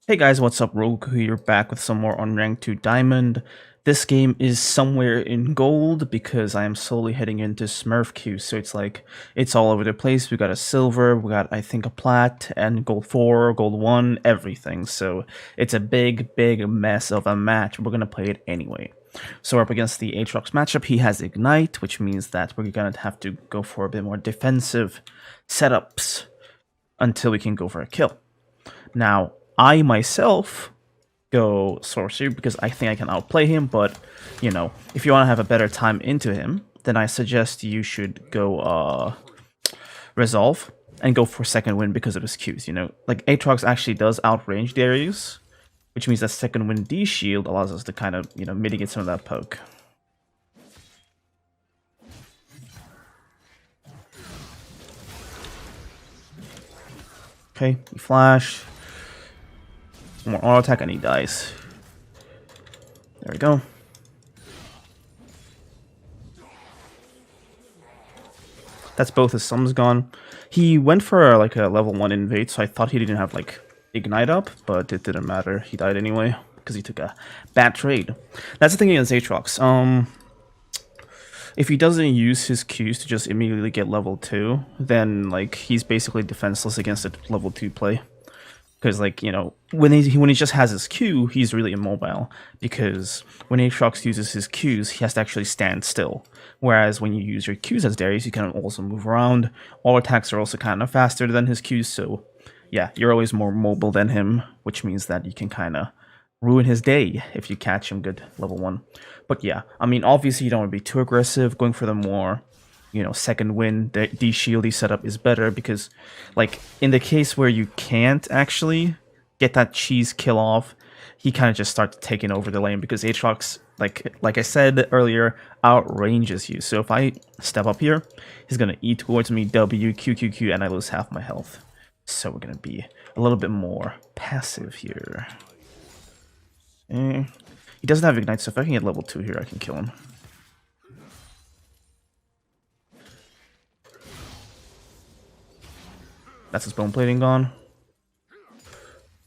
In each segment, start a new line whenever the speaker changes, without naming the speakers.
Hey guys, what's up? Roku here, back with some more Unranked 2 Diamond. This game is somewhere in gold because I am slowly heading into Smurf queue, so it's all over the place. We got a silver, we got I think a plat, and gold 4, gold 1, everything. So it's a big mess of a match. We're gonna play it anyway. So we're up against the Aatrox matchup. He has Ignite, which means that we're gonna have to go for a bit more defensive setups until we can go for a kill. Now, I myself go sorcery because I think I can outplay him, but you know, if you want to have a better time into him, then I suggest you should go resolve and go for second wind because of his Qs. You know, like Aatrox actually does outrange DARIUS, which means that second wind D shield allows us to kind of mitigate some of that poke. Okay, he flash. More auto attack and he dies. There we go. That's both his summons gone. He went for like a level 1 invade, so I thought he didn't have like Ignite up, but it didn't matter. He died anyway because he took a bad trade. That's the thing against Aatrox. If he doesn't use his Qs to just immediately get level 2, then like he's basically defenseless against a level 2 play. Because, like, you know, when he just has his Q, he's really immobile. Because when Aatrox uses his Qs, he has to actually stand still. Whereas when you use your Qs as Darius, you can also move around. All attacks are also kind of faster than his Qs, so yeah, you're always more mobile than him, which means that you can kind of ruin his day if you catch him good level 1. But yeah, I mean, obviously you don't want to be too aggressive, going for the more second wind, the de-shieldy setup is better because, like, in the case where you can't actually get that cheese kill off, he kind of just starts taking over the lane because Aatrox, like I said earlier, outranges you. So if I step up here, he's going to E towards me, W, Q, Q, Q, and I lose half my health. So we're going to be a little bit more passive here. Okay. He doesn't have Ignite, so if I can get level 2 here, I can kill him. That's his bone plating gone.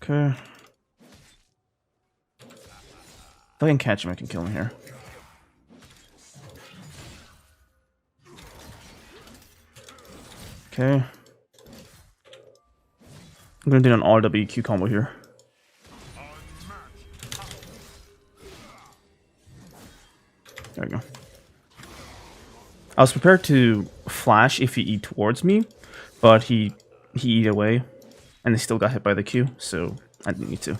Okay. If I can catch him, I can kill him here. Okay. I'm gonna do an RWQ combo here. There we go. I was prepared to flash if he E towards me, but he eat away, and they still got hit by the Q, so I didn't need to.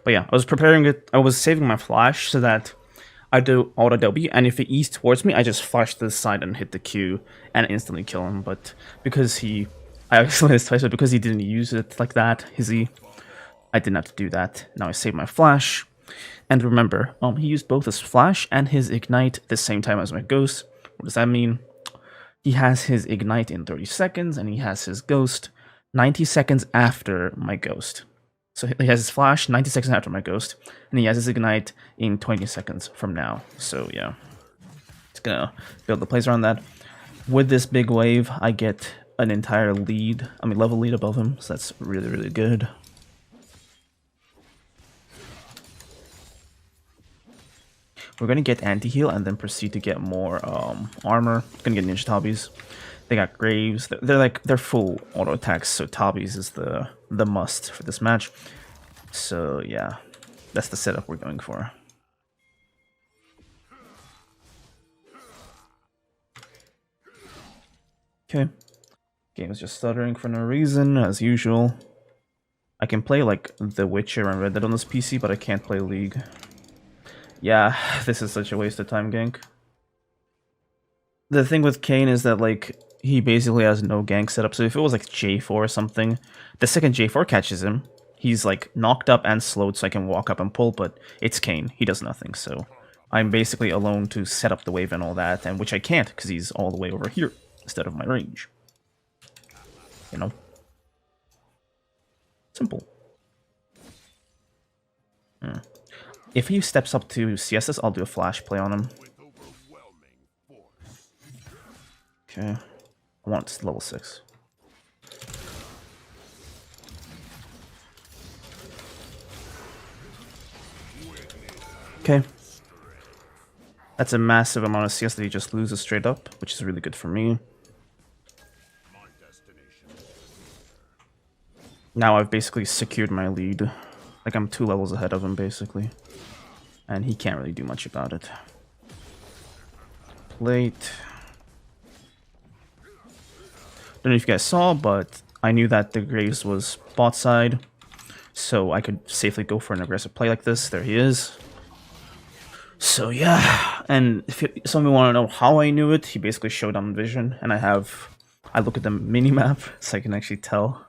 But yeah, I was preparing it. I was saving my flash so that I do auto W, and if he E's towards me, I just flash to the side and hit the Q and instantly kill him. But because I explained this twice, but because he didn't use it like that, his E, I didn't have to do that. Now I save my flash, and remember, he used both his flash and his Ignite at the same time as my Ghost. What does that mean? He has his Ignite in 30 seconds, and he has his Ghost 90 seconds after my Ghost. So he has his Flash 90 seconds after my Ghost, and he has his Ignite in 20 seconds from now. So yeah, it's gonna build the plays around that. With this big wave, I get an entire level lead above him, so that's really good. We're gonna get anti-heal and then proceed to get more armor. Gonna get ninja Tabis. They got Graves. They're full auto attacks, so Tabis is the must for this match. So yeah, that's the setup we're going for. Okay, game is just stuttering for no reason as usual. I can play like The Witcher and Red Dead on this PC, but I can't play League. Yeah, this is such a waste of time gank. The thing with Kayn is that, like, he basically has no gank setup, so if it was like J4 or something, the second J4 catches him, he's like knocked up and slowed so I can walk up and pull, but it's Kayn, he does nothing, so I'm basically alone to set up the wave and all that, and which I can't because he's all the way over here instead of my range. You know? Simple. If he steps up to CSS, I'll do a flash play on him. Okay. I want level 6. Okay. That's a massive amount of CS that he just loses straight up, which is really good for me. Now I've basically secured my lead. Like, I'm 2 levels ahead of him, basically. And he can't really do much about it. Plate. Don't know if you guys saw, but I knew that the Graves was bot side, so I could safely go for an aggressive play like this. There he is. So yeah, and if some of you want to know how I knew it, he basically showed on vision, and I look at the minimap so I can actually tell.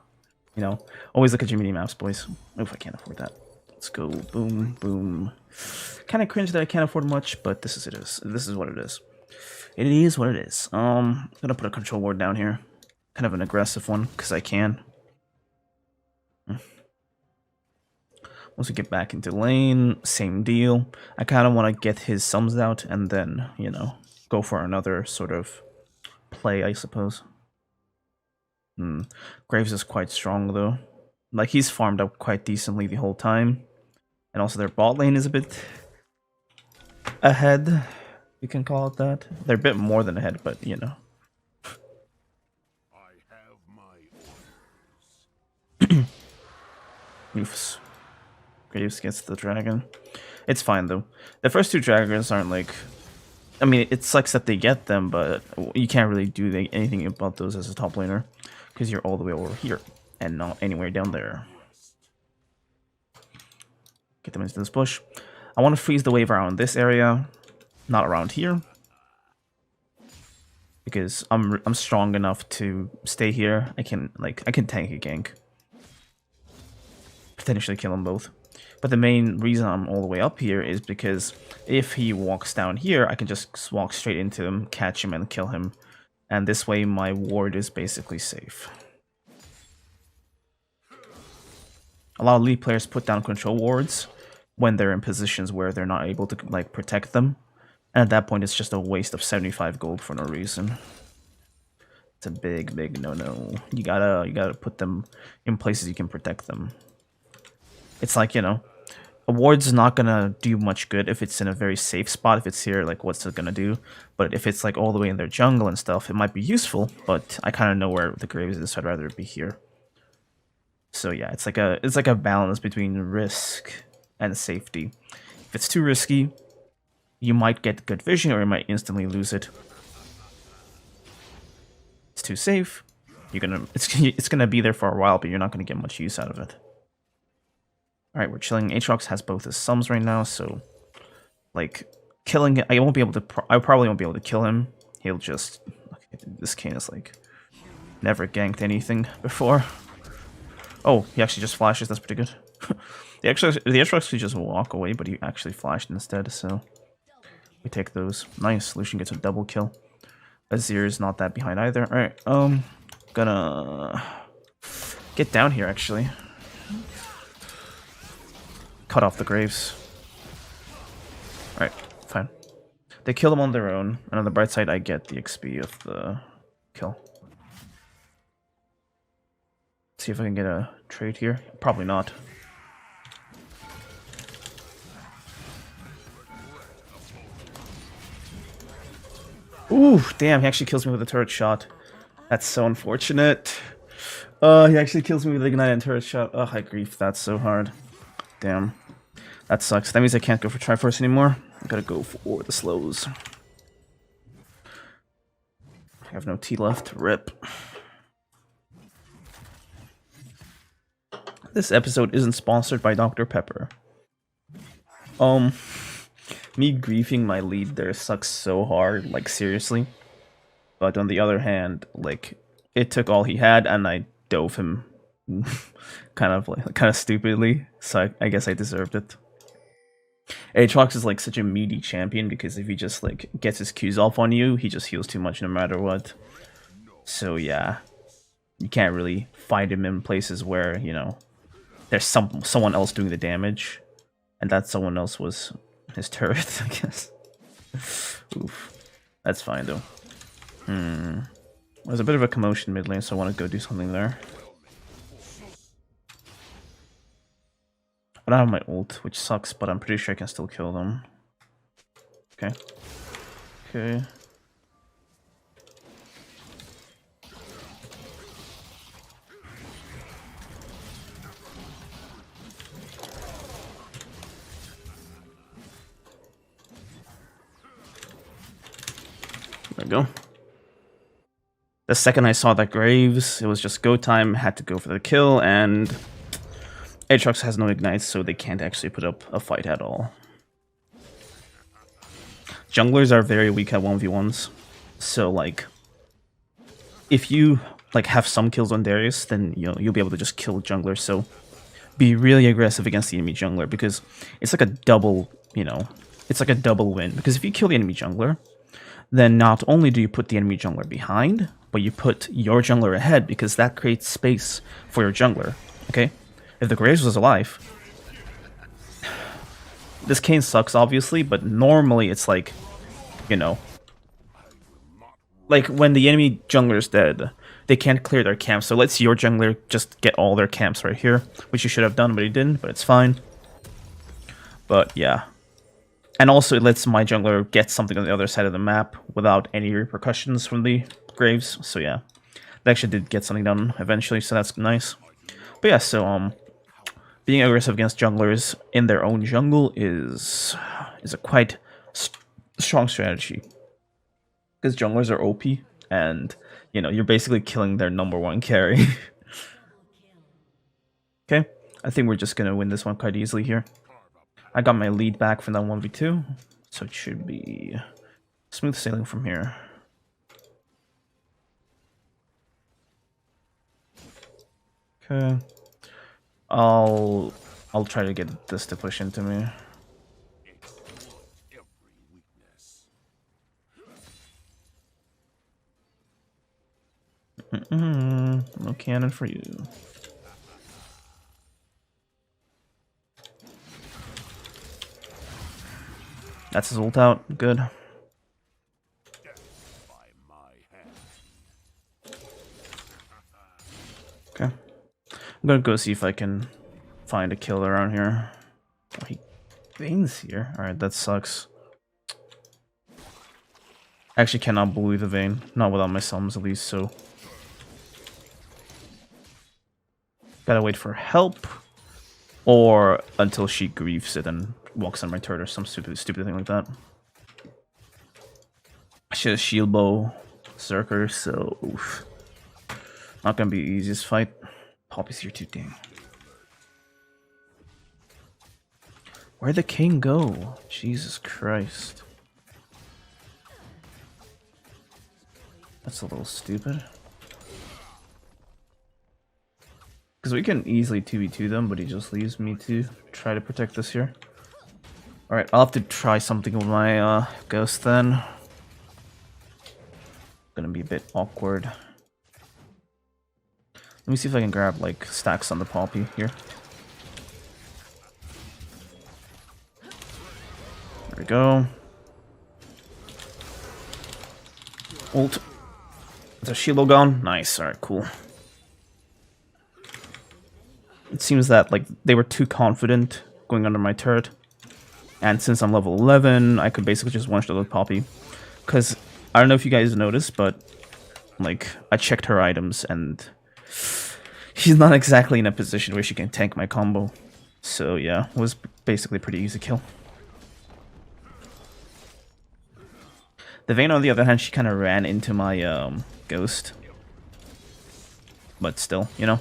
You know, always look at your minimaps, boys. Oof, I can't afford that. Let's go, boom, boom. Kind of cringe that I can't afford much, but this is what it is. It is what it is. I'm gonna put a control ward down here. Kind of an aggressive one, because I can. Once we get back into lane, same deal. I kind of want to get his sums out and then, you know, go for another sort of play, I suppose. Graves is quite strong, though. Like, he's farmed up quite decently the whole time. And also their bot lane is a bit ahead. You can call it that. They're a bit more than ahead, but, you know. Oofs. Graves gets the dragon. It's fine though. The first 2 dragons aren't like... I mean, it sucks that they get them, but you can't really do anything about those as a top laner. Because you're all the way over here, and not anywhere down there. Get them into this bush. I want to freeze the wave around this area, not around here. Because I'm strong enough to stay here. I can tank a gank. Potentially kill them both. But the main reason I'm all the way up here is because if he walks down here, I can just walk straight into him, catch him, and kill him. And this way my ward is basically safe. A lot of league players put down control wards when they're in positions where they're not able to like protect them. And at that point it's just a waste of 75 gold for no reason. It's a big no-no. You gotta put them in places you can protect them. It's like, you know, a ward's not gonna do much good if it's in a very safe spot. If it's here, like, what's it gonna do? But if it's like all the way in their jungle and stuff, it might be useful. But I kind of know where the Graves is, so I'd rather be here. So yeah, it's like a balance between risk and safety. If it's too risky, you might get good vision, or you might instantly lose it. It's too safe. It's gonna be there for a while, but you're not gonna get much use out of it. Alright, we're chilling. Aatrox has both his sums right now, so like killing it, I probably won't be able to kill him. He'll just... Okay, this Kane is like never ganked anything before. Oh, he actually just flashes, that's pretty good. the Aatrox actually just walk away, but he actually flashed instead, so we take those. Nice, Lucian gets a double kill. Azir is not that behind either. Alright, gonna get down here actually. Cut off the Graves. Alright, fine. They kill them on their own, and on the bright side I get the XP of the kill. See if I can get a trade here. Probably not. Ooh, damn, he actually kills me with a turret shot. That's so unfortunate. He actually kills me with Ignite and turret shot. Ugh, I grief, that's so hard. Damn. That sucks. That means I can't go for Triforce anymore. I gotta go for the slows. I have no tea left. Rip. This episode isn't sponsored by Dr. Pepper. Me griefing my lead there sucks so hard, like seriously. But on the other hand, like, it took all he had and I dove him kind of stupidly, so I guess I deserved it. Aatrox is like such a meaty champion because if he just like gets his Qs off on you, he just heals too much no matter what. So yeah, you can't really fight him in places where, you know, there's someone else doing the damage, and that someone else was his turret, I guess. Oof, that's fine though. There's a bit of a commotion mid lane, so I want to go do something there. I don't have my ult, which sucks, but I'm pretty sure I can still kill them. Okay. Okay. There we go. The second I saw that Graves, it was just go time, had to go for the kill, and Aatrox has no ignites, so they can't actually put up a fight at all. Junglers are very weak at 1v1s, so like, if you like have some kills on Darius, then you'll be able to just kill junglers. So be really aggressive against the enemy jungler, because it's like a double, it's like a double win. Because if you kill the enemy jungler, then not only do you put the enemy jungler behind, but you put your jungler ahead, because that creates space for your jungler. Okay, if the Graves was alive, this Kayn sucks obviously, but normally it's like, like when the enemy jungler is dead, they can't clear their camps. So let's your jungler just get all their camps right here, which you should have done, but he didn't. But it's fine. But yeah. And also it lets my jungler get something on the other side of the map without any repercussions from the Graves. So yeah, they actually did get something done eventually, so that's nice. But yeah, so being aggressive against junglers in their own jungle is a quite strong strategy, because junglers are OP, and you're basically killing their #1 carry. Okay, I think we're just gonna win this one quite easily here. I got my lead back from that 1v2, so it should be smooth sailing from here. Okay, I'll try to get this to push into me. No cannon for you. That's his ult out. Good. Okay. I'm gonna go see if I can find a kill around here. Oh, he Vayne's here. Alright, that sucks. I actually cannot believe the Vayne. Not without my summons at least, so. Gotta wait for help. Or until she grieves it and walks on my turret or some stupid thing like that. She has shield bow, Zerker, so oof. Not gonna be the easiest fight. Poppy's here too, dang. Where'd the king go? Jesus Christ. That's a little stupid. Because we can easily 2v2 them, but he just leaves me to try to protect this here. Alright, I'll have to try something with my ghost then. Gonna be a bit awkward. Let me see if I can grab like stacks on the Poppy here. There we go. Ult. Is the shield gone? Nice, alright, cool. It seems that like they were too confident going under my turret. And since I'm level 11, I could basically just one-shot the Poppy. Because, I don't know if you guys noticed, but like, I checked her items and she's not exactly in a position where she can tank my combo. So yeah, it was basically a pretty easy kill. The Vayne, on the other hand, she kind of ran into my ghost. But still, The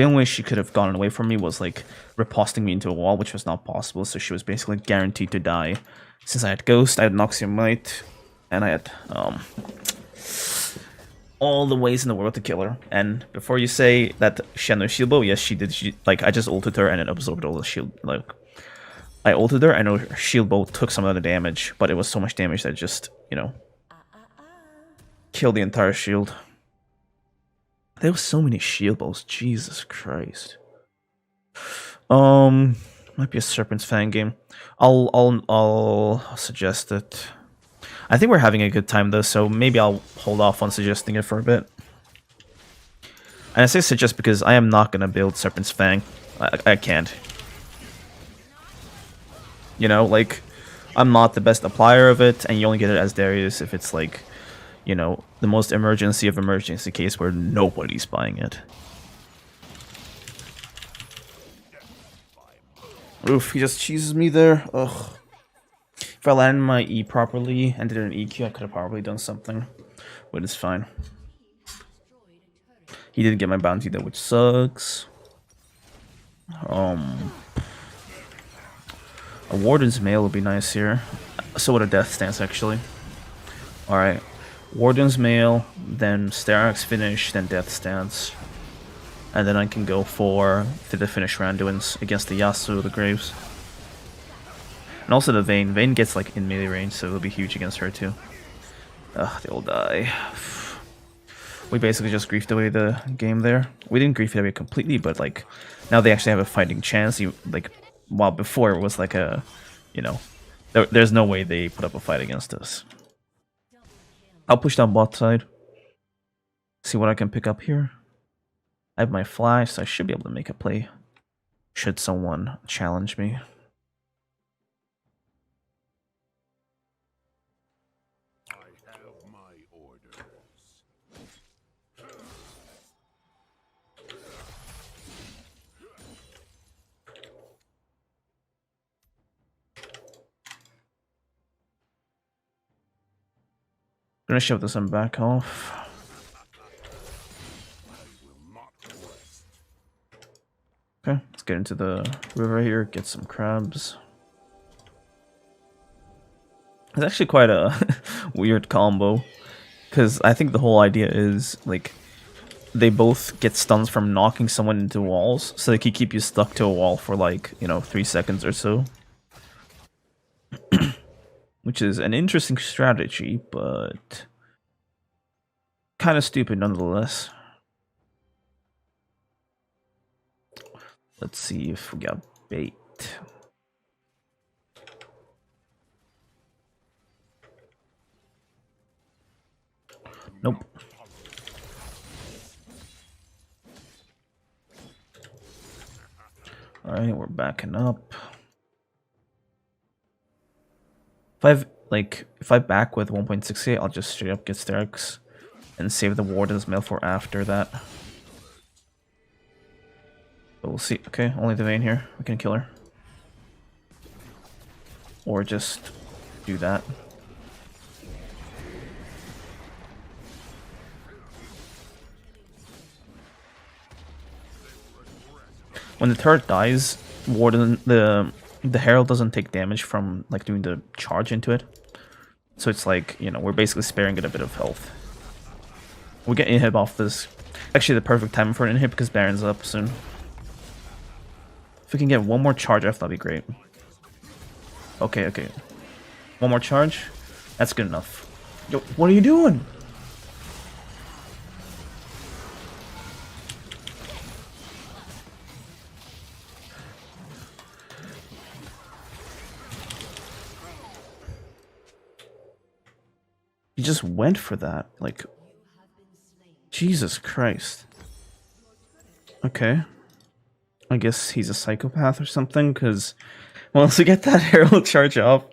only way she could have gotten away from me was like riposting me into a wall, which was not possible, so she was basically guaranteed to die. Since I had Ghost, I had Noxium Might, and I had all the ways in the world to kill her. And before you say that she had no shield bow, yes she did. I just ulted her and it absorbed all the shield. Like, I ulted her, I know her shield bow took some of the damage, but it was so much damage that just, killed the entire shield. There was so many shield balls, Jesus Christ. Might be a Serpent's Fang game. I'll suggest it. I think we're having a good time though, so maybe I'll hold off on suggesting it for a bit. And I say suggest because I am not gonna build Serpent's Fang. I can't. You know, like, I'm not the best applier of it, and you only get it as Darius if it's like, you know, the most emergency of emergency case where nobody's buying it. Oof, he just cheeses me there. Ugh. If I landed my E properly and did an EQ, I could have probably done something. But it's fine. He didn't get my bounty though, which sucks. A Warden's Mail would be nice here. So would a Death Stance, actually. Alright. Warden's Mail, then Sterak's Finish, then Death Stance. And then I can go for the finish Randuin's against the Yasuo, the Graves. And also the Vayne. Vayne gets like in melee range, so it'll be huge against her too. Ugh, they'll die. We basically just griefed away the game there. We didn't grief it away completely, but like now they actually have a fighting chance. Like while before it was like a, you know, there's no way they put up a fight against us. I'll push down bot side. See what I can pick up here. I have my flash, so I should be able to make a play. Should someone challenge me. Gonna shove this one back off. Okay, let's get into the river here, get some crabs. It's actually quite a weird combo, because I think the whole idea is, like, they both get stuns from knocking someone into walls, so they can keep you stuck to a wall for, like, you know, 3 seconds or so. Which is an interesting strategy, but kind of stupid nonetheless. Let's see if we got bait. Nope. Alright, we're backing up. If I back with 1.68, I'll just straight up get Sterak's and save the Warden's Mail for after that. But we'll see. Okay, only the Vayne here. We can kill her. Or just do that. When the turret dies, Warden the Herald doesn't take damage from like doing the charge into it. So it's like, you know, we're basically sparing it a bit of health. We get inhib off this. Actually the perfect time for an inhib because Baron's up soon. If we can get one more charge off, that'd be great. Okay, okay. One more charge? That's good enough. Yo, what are you doing? He just went for that. Like, Jesus Christ. Okay. I guess he's a psychopath or something, because once we get that Herald charge off,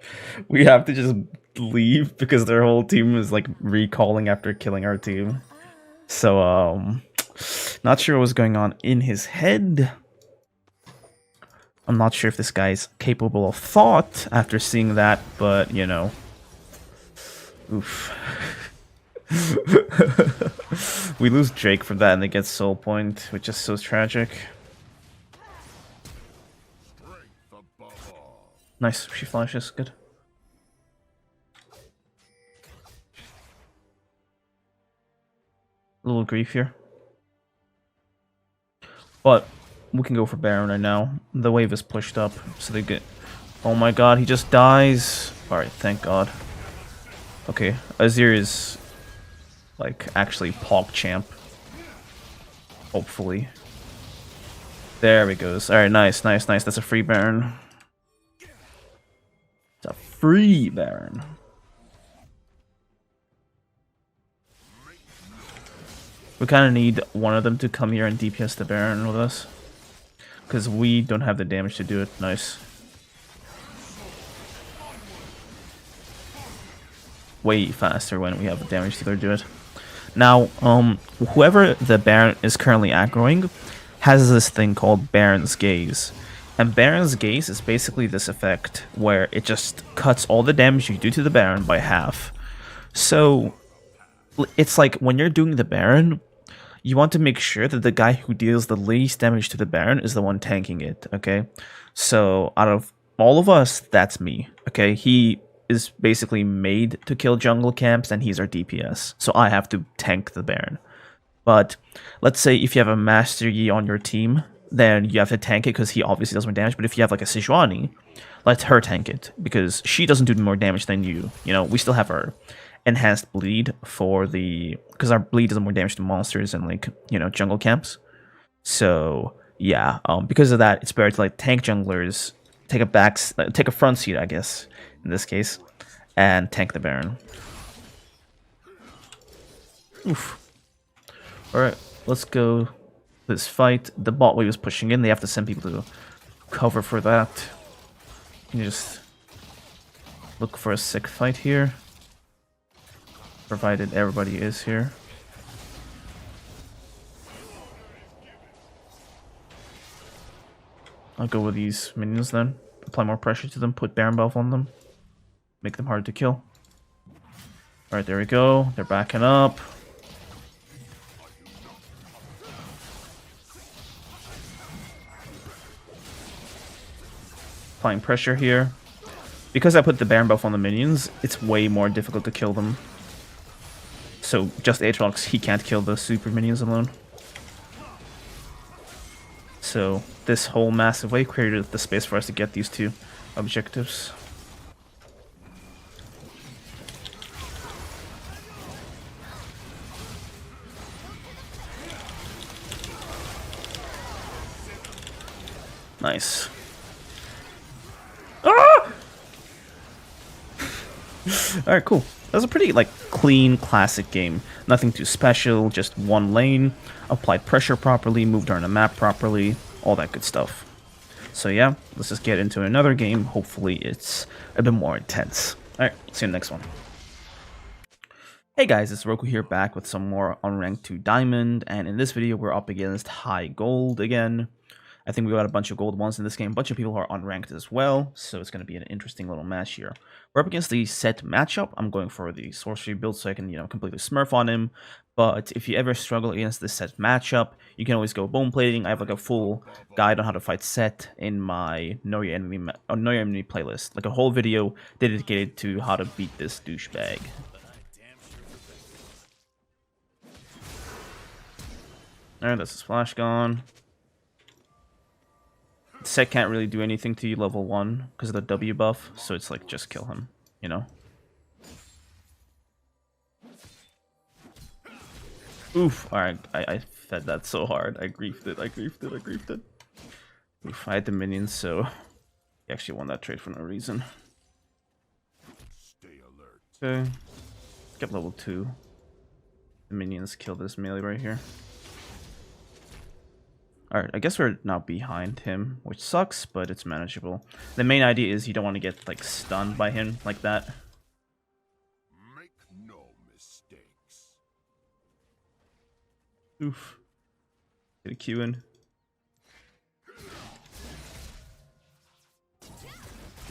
we have to just leave because their whole team is like recalling after killing our team. So, not sure what's going on in his head. I'm not sure if this guy's capable of thought after seeing that, but, you know. Oof. We lose Drake from that and they get soul point, which is so tragic. Nice, she flashes, good. A little grief here. But we can go for Baron right now. The wave is pushed up, so they get... Oh my god, he just dies. Alright, thank god. Okay, Azir is like actually Pog champ. Hopefully. There we goes. Alright, nice, nice, nice. That's a free Baron. It's a free Baron. We kind of need one of them to come here and DPS the Baron with us. Because we don't have the damage to do it. Nice. way faster when we have a damage dealer do it. Now, whoever the Baron is currently aggroing has this thing called Baron's Gaze. And Baron's Gaze is basically this effect where it just cuts all the damage you do to the Baron by half. So, it's like when you're doing the Baron, you want to make sure that the guy who deals the least damage to the Baron is the one tanking it, okay? So, out of all of us, that's me, okay? He is basically made to kill jungle camps, and he's our DPS. So I have to tank the Baron. But let's say if you have a Master Yi on your team, then you have to tank it because he obviously does more damage. But if you have like a Sejuani, let her tank it because she doesn't do more damage than you. You know, we still have our enhanced bleed for the... because our bleed does more damage to monsters and like, you know, jungle camps. So yeah, because of that, it's better to like tank junglers, take a front seat, I guess, in this case, and tank the Baron. Oof. Alright, let's go this fight. The bot wave is pushing in. They have to send people to cover for that. You just look for a sick fight here, provided everybody is here. I'll go with these minions then. Apply more pressure to them, put Baron buff on them. Make them hard to kill. Alright, there we go. They're backing up. Applying pressure here. Because I put the Baron buff on the minions, it's way more difficult to kill them. So just Aatrox, he can't kill the super minions alone. So this whole massive wave created the space for us to get these two objectives. Nice. Ah! Alright, cool. That was a pretty, like, clean, classic game. Nothing too special, just one lane, applied pressure properly, moved around the map properly, all that good stuff. So yeah, let's just get into another game. Hopefully it's a bit more intense. Alright, see you in the next one. Hey guys, it's Roku here, back with some more Unranked 2 Diamond, and in this video we're up against High Gold again. I think we got a bunch of gold ones in this game. A bunch of people are unranked as well, so it's going to be an interesting little match here. We're up against the set matchup. I'm going for the sorcery build so I can, you know, completely smurf on him. But if you ever struggle against this set matchup, you can always go bone plating. I have like a full guide on how to fight set in my Know Your Enemy playlist. Like a whole video dedicated to how to beat this douchebag. Alright, that's his flash gone. Set can't really do anything to you level 1 because of the W buff, so it's like just kill him, you know? Oof, alright, I fed that so hard. I griefed it. Oof, I had the minions, so he actually won that trade for no reason. Okay, get level 2. The minions kill this melee right here. Alright, I guess we're now behind him, which sucks, but it's manageable. The main idea is you don't want to get, like, stunned by him like that.
Make no mistakes.
Oof. Get a Q in.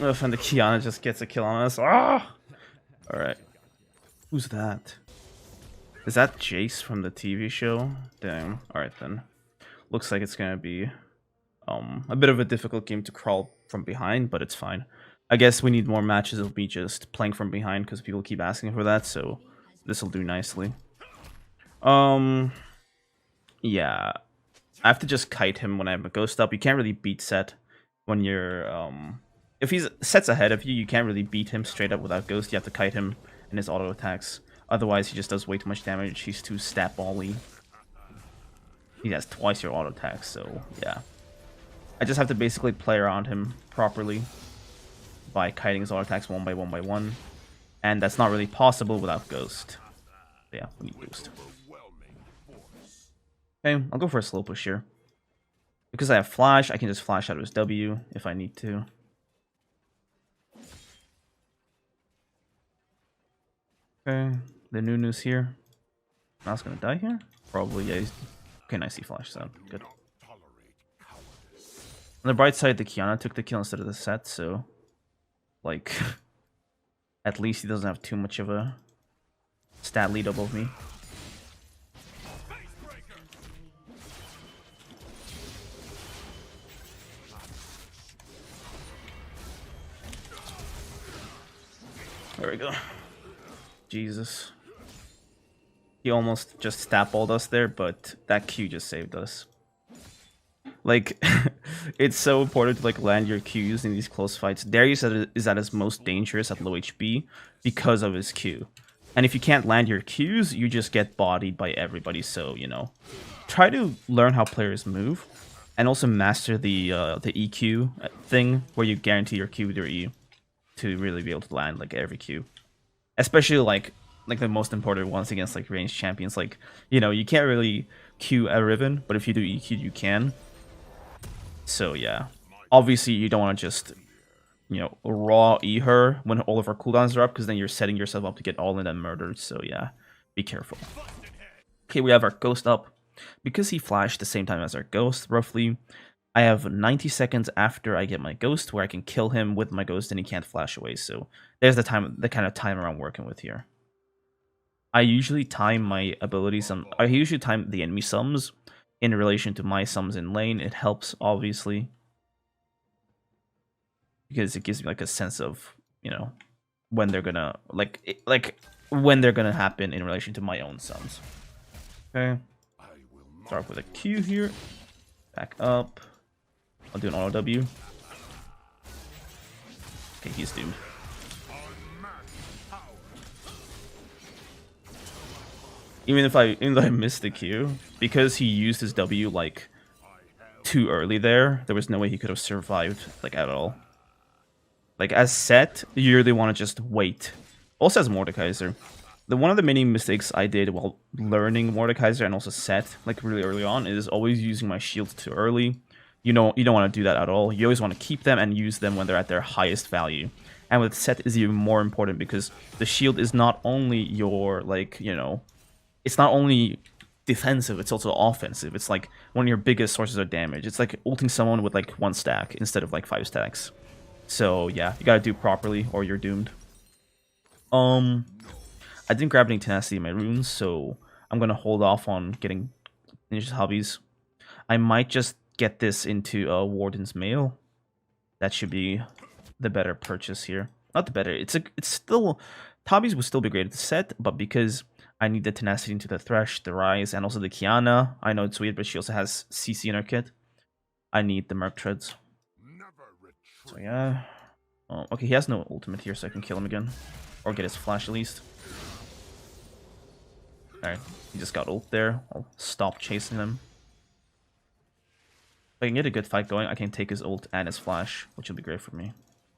Oof, and the Kiana just gets a kill on us. Ah! Alright. Who's that? Is that Jace from the TV show? Damn. Alright then. Looks like it's gonna be a bit of a difficult game to crawl from behind, but it's fine. I guess we need more matches of me just playing from behind because people keep asking for that, so this will do nicely. Yeah, I have to just kite him when I have a ghost up. You can't really beat Set when you're if he's Set's ahead of you, you can't really beat him straight up without ghost. You have to kite him in his auto attacks. Otherwise, he just does way too much damage. He's too stat ball-y. He has twice your auto attack, so yeah. I just have to basically play around him properly by kiting his auto attacks one by one, and that's not really possible without Ghost. But yeah, we need Ghost. Okay, I'll go for a slow push here. Because I have Flash, I can just flash out of his W if I need to. Okay, the Nunu's here. Mouse gonna die here? Probably, yeah. Okay, nice, he flashed out. Good. On the bright side, the Kiana took the kill instead of the set, so... Like... At least he doesn't have too much of a stat lead above me. There we go. Jesus. He almost just stat-balled us there, but that Q just saved us. Like, it's so important to like land your Qs in these close fights. Darius is at his most dangerous at low HP because of his Q. And if you can't land your Qs, you just get bodied by everybody. So, you know, try to learn how players move, and also master the EQ thing where you guarantee your Q with your E to really be able to land like every Q. Especially like the most important ones against like ranged champions. Like, you know, you can't really Q a Riven, but if you do EQ, you can. So yeah, obviously you don't want to just, you know, raw E her when all of her cooldowns are up, because then you're setting yourself up to get all in and murdered. So yeah, be careful. Okay, we have our Ghost up. Because he flashed the same time as our Ghost, roughly, I have 90 seconds after I get my Ghost where I can kill him with my Ghost and he can't flash away. So there's the kind of timer I'm working with here. I usually time my abilities, I usually time the enemy sums in relation to my sums in lane. It helps, obviously, because it gives me like a sense of, you know, when they're gonna when they're gonna happen in relation to my own sums. Okay, start with a Q here, back up. I'll do an auto W. Okay, he's doomed. Even though I missed the Q, because he used his W like too early there was no way he could have survived like at all. Like as set, you really want to just wait. Also as Mordekaiser. One of the many mistakes I did while learning Mordekaiser and also set like really early on is always using my shields too early. You don't want to do that at all. You always want to keep them and use them when they're at their highest value. And with set is even more important because the shield is not only your, like, you know, it's not only defensive, it's also offensive. It's like one of your biggest sources of damage. It's like ulting someone with like 1 stack instead of like 5 stacks. So yeah, you gotta do properly or you're doomed. I didn't grab any tenacity in my runes, so I'm gonna hold off on getting Ninja's hobbies. I might just get this into Warden's Mail. That should be the better purchase here. Not the better. It's still, hobbies would still be great at the set, but because I need the tenacity into the Thresh, the Rise, and also the Kiana. I know it's weird, but she also has CC in her kit. I need the Merc Treads. So yeah. Oh, okay, he has no ultimate here, so I can kill him again. Or get his flash at least. Alright, he just got ult there. I'll stop chasing him. If I can get a good fight going, I can take his ult and his flash, which will be great for me.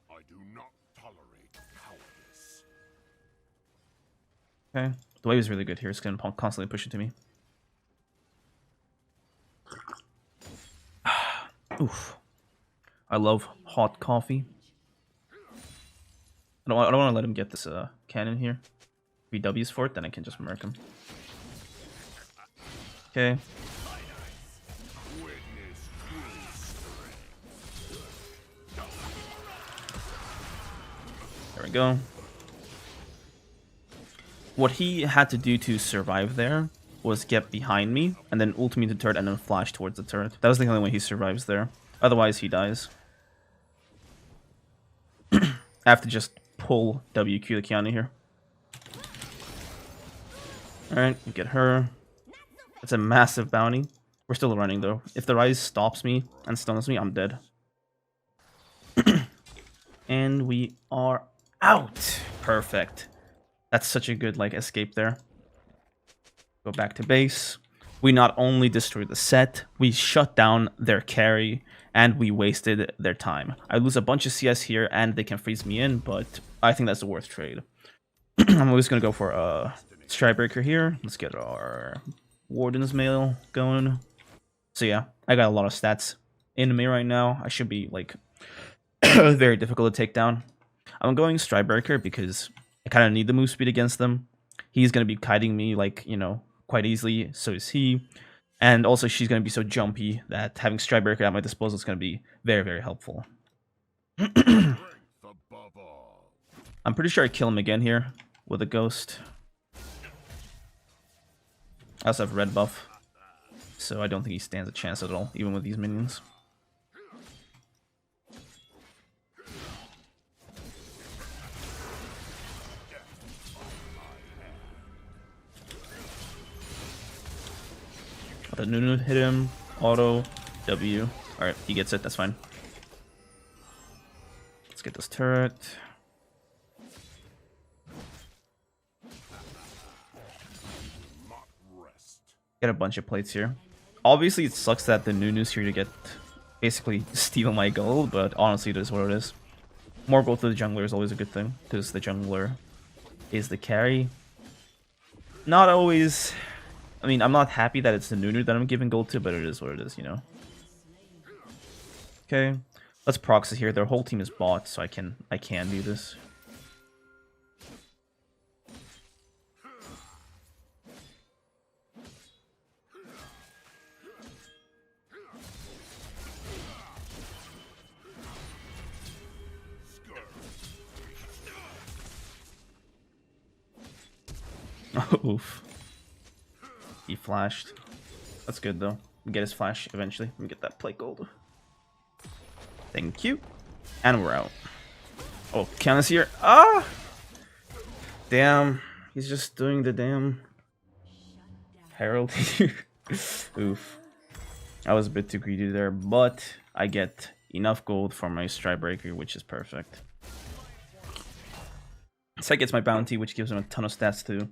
I do not tolerate cowardice.
Okay. The wave is really good here. It's going to constantly push it to me. Oof. I love hot coffee. I don't want to let him get this cannon here. If he W's for it, then I can just murk him. Okay. There we go. What he had to do to survive there was get behind me and then ult me to the turret and then flash towards the turret. That was the only way he survives there. Otherwise, he dies. I have to just pull WQ the Kiana here. Alright, get her. It's a massive bounty. We're still running though. If the Rise stops me and stuns me, I'm dead. And we are out. Perfect. That's such a good like escape there. Go back to base. We not only destroyed the set, we shut down their carry, and we wasted their time. I lose a bunch of CS here, and they can freeze me in, but I think that's a worth trade. I'm always going to go for a Strikebreaker here. Let's get our Warden's Mail going. So yeah, I got a lot of stats in me right now. I should be like very difficult to take down. I'm going Strikebreaker because I kind of need the move speed against them. He's gonna be kiting me like, you know, quite easily. So is he. And also she's gonna be so jumpy that having Strikebreaker at my disposal is gonna be very, very helpful.
Strength above all.
I'm pretty sure I kill him again here with a ghost. I also have red buff, so I don't think he stands a chance at all, even with these minions. The Nunu hit him, auto, W. Alright, he gets it, that's fine. Let's get this turret. Get a bunch of plates here. Obviously, it sucks that the Nunu's here to get basically steal my gold, but honestly, it is what it is. More gold to the jungler is always a good thing, because the jungler is the carry. Not always. I mean, I'm not happy that it's the Nunu that I'm giving gold to, but it is what it is, you know. Okay, let's proxy here. Their whole team is bot, so I can do this. Oof. He flashed. That's good though. We get his flash eventually. We get that plate gold. Thank you. And we're out. Oh, Kiana's here. Ah! Damn. He's just doing the damn Herald here. Oof. I was a bit too greedy there, but I get enough gold for my Strikebreaker, which is perfect. Seth gets my bounty, which gives him a ton of stats to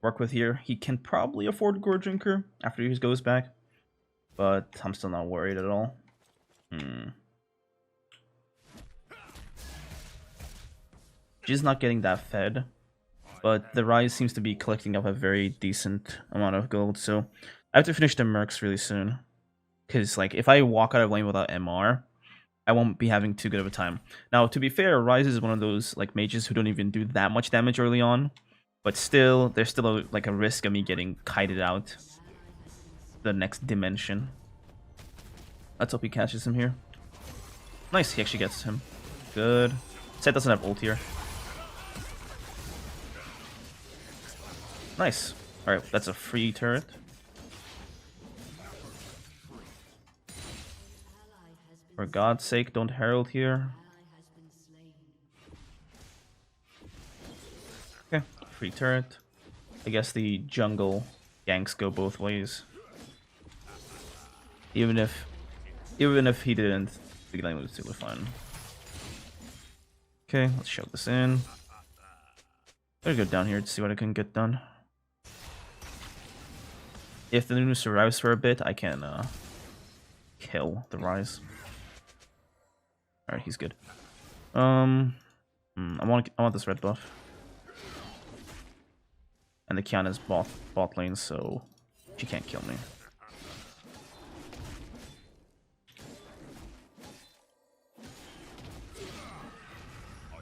work with here. He can probably afford Gore Drinker after he goes back, but I'm still not worried at all. She's not getting that fed, but the Rise seems to be collecting up a very decent amount of gold, so I have to finish the Mercs really soon. Because like if I walk out of lane without MR, I won't be having too good of a time. Now, to be fair, Rise is one of those like mages who don't even do that much damage early on, but still, there's still like a risk of me getting kited out the next dimension. Let's hope he catches him here. Nice, he actually gets him. Good. Seth doesn't have ult here. Nice. Alright, that's a free turret. For God's sake, don't herald here. Okay, free turret. I guess the jungle ganks go both ways. Even if he didn't, the lane was totally fine. Okay, let's shove this in. Better go down here to see what I can get done. If the Nunu survives for a bit, I can kill the Rise. Alright, he's good. I want this red buff. And the Kiana's bot lane, so she can't kill me.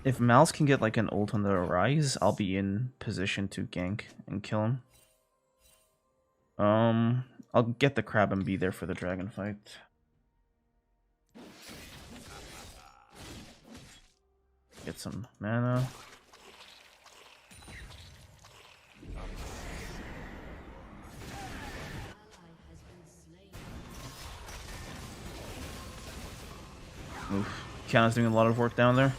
If Mal's can get like an ult on the Rise, I'll be in position to gank and kill him. I'll get the crab and be there for the dragon fight. Get some mana. Oof. Kiana's doing a lot of work down there.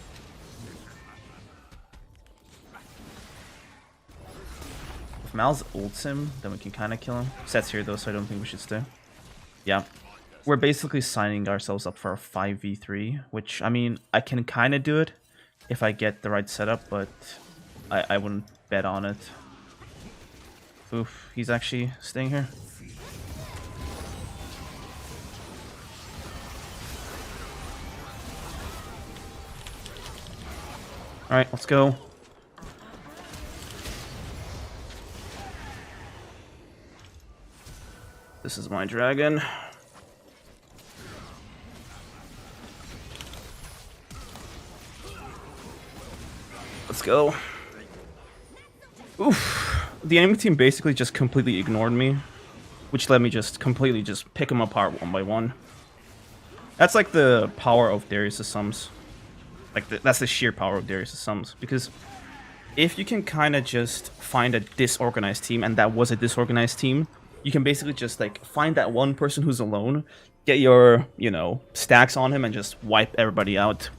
If Mal's ults him, then we can kind of kill him. Seth's here though, so I don't think we should stay. Yeah. We're basically signing ourselves up for a 5v3, which, I mean, I can kind of do it if I get the right setup, but I wouldn't bet on it. Oof, he's actually staying here. Alright, let's go. This is my dragon. Let's go. Oof. the enemy team basically just completely ignored me, which let me just completely just pick them apart one by one. That's like the power of Darius' sums. Like, that's the sheer power of Darius' sums. Because if you can kind of just find a disorganized team, and that was a disorganized team, you can basically just, like, find that one person who's alone, get your, you know, stacks on him, and just wipe everybody out.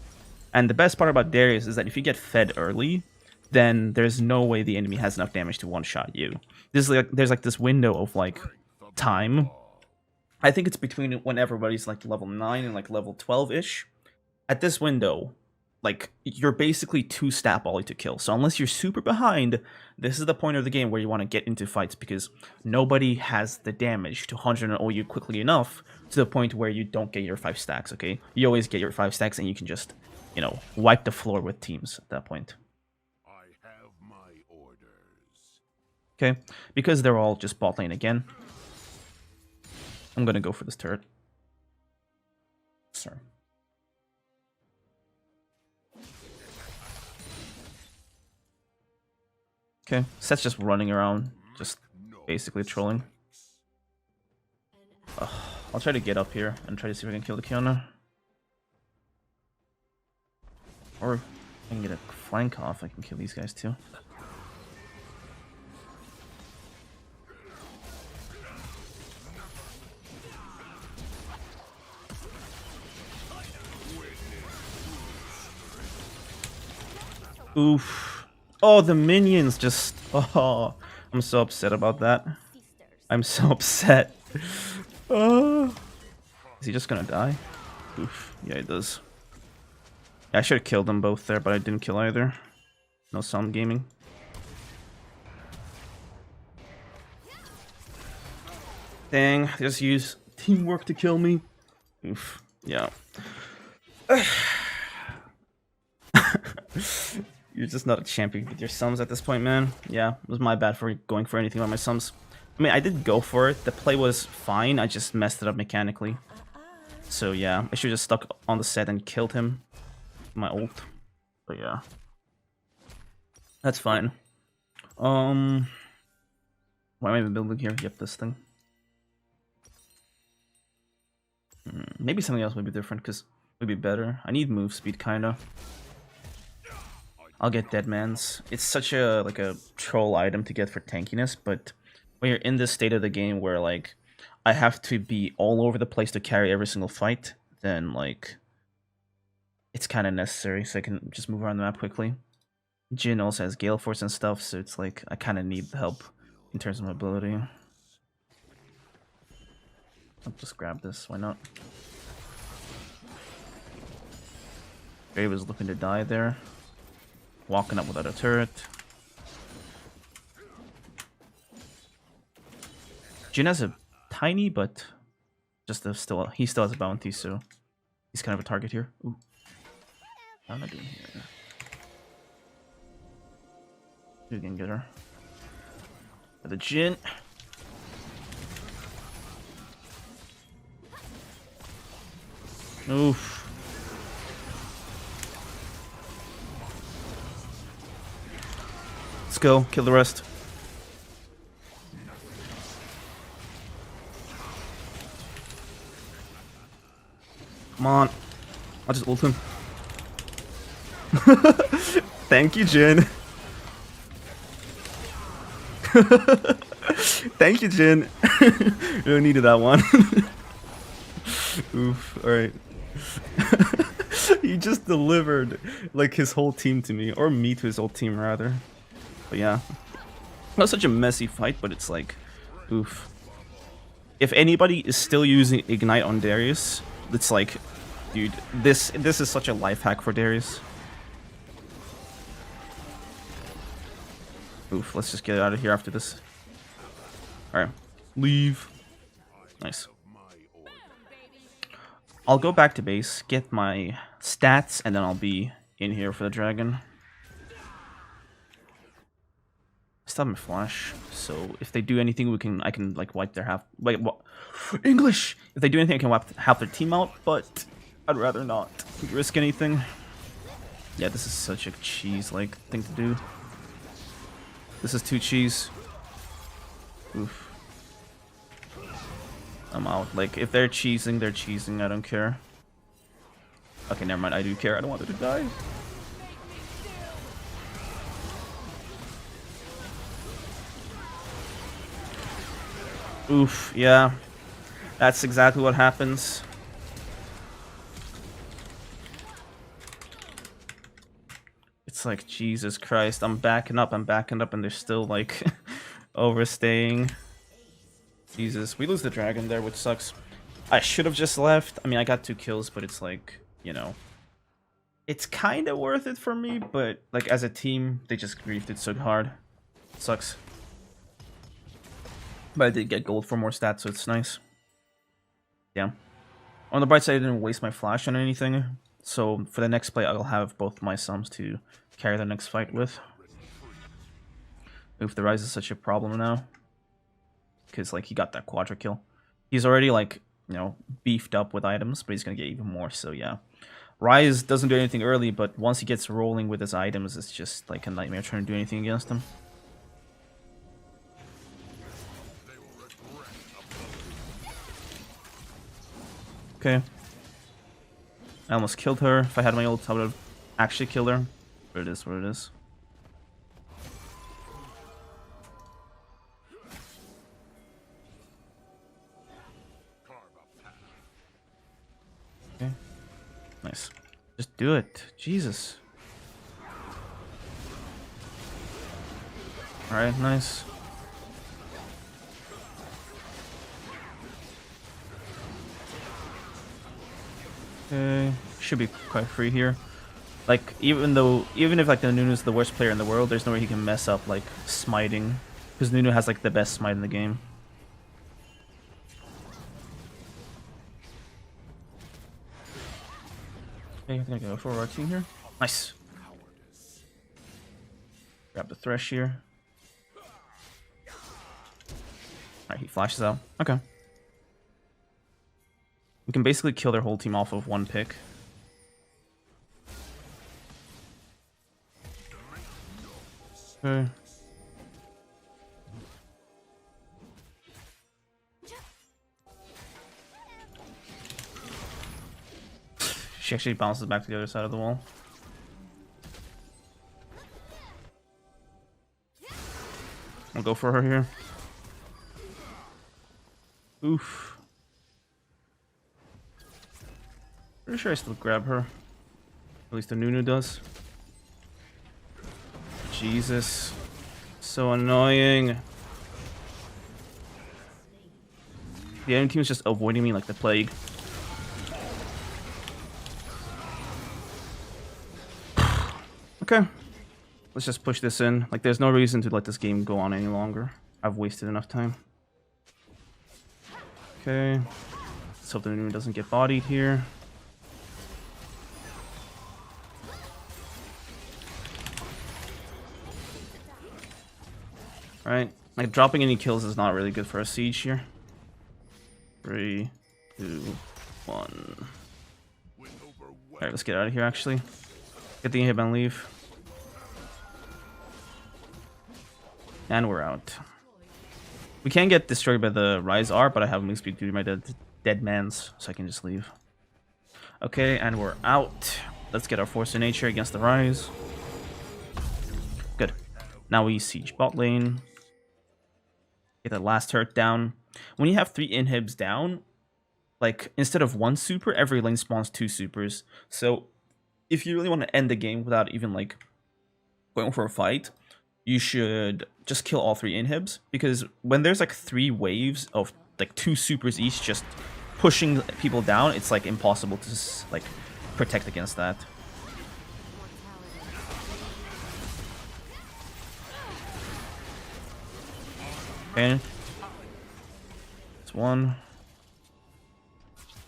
And the best part about Darius is that if you get fed early, then there's no way the enemy has enough damage to one-shot you. There's like this window of, like, time. I think it's between when everybody's, like, level 9 and, like, level 12-ish. At this window, like, you're basically too stat bally to kill. So unless you're super behind, this is the point of the game where you want to get into fights, because nobody has the damage to 100 you quickly enough to the point where you don't get your 5 stacks, okay? You always get your 5 stacks and you can just, you know, wipe the floor with teams at that point.
I have my orders.
Okay, because they're all just bot lane again, I'm gonna go for this turret. Sorry. Okay, Seth's just running around, just basically trolling. I'll try to get up here and try to see if I can kill the Kiana. Or I can get a flank off, I can kill these guys too. Oof. Oh, the minions just... Oh, I'm so upset about that. I'm so upset. Oh. Is he just gonna die? Oof. Yeah, he does. Yeah, I should have killed them both there, but I didn't kill either. No sound gaming. Dang, just use teamwork to kill me. Oof. Yeah. You're just not a champion with your sums at this point, man. Yeah, it was my bad for going for anything on my sums. I mean, I did go for it. The play was fine. I just messed it up mechanically. So yeah, I should have just stuck on the set and killed him. My ult. But yeah. That's fine. Why am I even building here? Yep, this thing. Maybe something else would be different, because it would be better. I need move speed, kinda. I'll get Deadman's. It's such a, like, a troll item to get for tankiness, but when you're in this state of the game where, like, I have to be all over the place to carry every single fight, then, like, it's kind of necessary so I can just move around the map quickly. Jhin also has Gale Force and stuff, so it's like, I kind of need the help in terms of mobility. I'll just grab this, why not? Ray was looking to die there. Walking up without a turret. Jhin has a tiny, but just a he still has a bounty, so he's kind of a target here. Ooh. How am I doing here? You can get her. The Jhin. Oof. Let's go, kill the rest. Come on. I'll just ult him. Thank you, Jhin. Thank you, Jhin. Really needed that one. Oof, alright. He just delivered, like, his whole team to me. Or me to his whole team, rather. But yeah. Not such a messy fight, but it's like, oof. If anybody is still using Ignite on Darius, it's like, dude, this is such a life hack for Darius. Oof, let's just get out of here after this. Alright, leave. Nice. I'll go back to base, get my stats, and then I'll be in here for the dragon. I still have my flash, so if they do anything, I can like wipe their half. Wait, what? English. If they do anything, I can wipe half their team out, but I'd rather not risk anything. Yeah, this is such a cheese-like thing to do. This is too cheese. Oof. I'm out. Like, if they're cheesing, they're cheesing. I don't care. Okay, never mind. I do care. I don't want them to die. Oof, yeah. That's exactly what happens. It's like, Jesus Christ, I'm backing up, and they're still, like, overstaying. Jesus, we lose the dragon there, which sucks. I should have just left. I mean, I got 2 kills, but it's like, you know. It's kind of worth it for me, but, like, as a team, they just griefed it so hard. It sucks. But I did get gold for more stats, so it's nice. Yeah. On the bright side, I didn't waste my flash on anything. So for the next play, I'll have both my sums to carry the next fight with. Oof, the Rise is such a problem now. Because, like, he got that quadra kill. He's already, like, you know, beefed up with items, but he's going to get even more, so yeah. Rise doesn't do anything early, but once he gets rolling with his items, it's just, like, a nightmare trying to do anything against him. Okay. I almost killed her. If I had my ult, I would have actually killed her. Where it is, where it is. Okay. Nice. Just do it. Jesus. Alright, nice. Okay, should be quite free here. Like, even if like the Nunu's the worst player in the world, there's no way he can mess up like smiting, because Nunu has like the best smite in the game. Okay, I'm gonna go for our team here. Nice. Grab the Thresh here. Alright, he flashes out. Okay. We can basically kill their whole team off of 1 pick. Okay. She actually bounces back to the other side of the wall. I'll go for her here. Oof. Pretty sure I still grab her. At least the Nunu does. Jesus. So annoying. The enemy team is just avoiding me like the plague. Okay. Let's just push this in. Like, there's no reason to let this game go on any longer. I've wasted enough time. Okay. Let's hope the Nunu doesn't get bodied here. Alright, like dropping any kills is not really good for a siege here. 3, 2, 1. Alright, let's get out of here actually. Get the inhib and leave. And we're out. We can get destroyed by the Rise R, but I have move speed due to my dead mans, so I can just leave. Okay, and we're out. Let's get our Force of Nature against the Rise. Good. Now we siege bot lane. Get that last turret down. When you have 3 inhibs down, like, instead of 1 super, every lane spawns 2 supers. So, if you really want to end the game without even, like, going for a fight, you should just kill all 3 inhibs. Because when there's, like, 3 waves of, like, 2 supers each just pushing people down, it's, like, impossible to, like, protect against that. Okay. It's 1.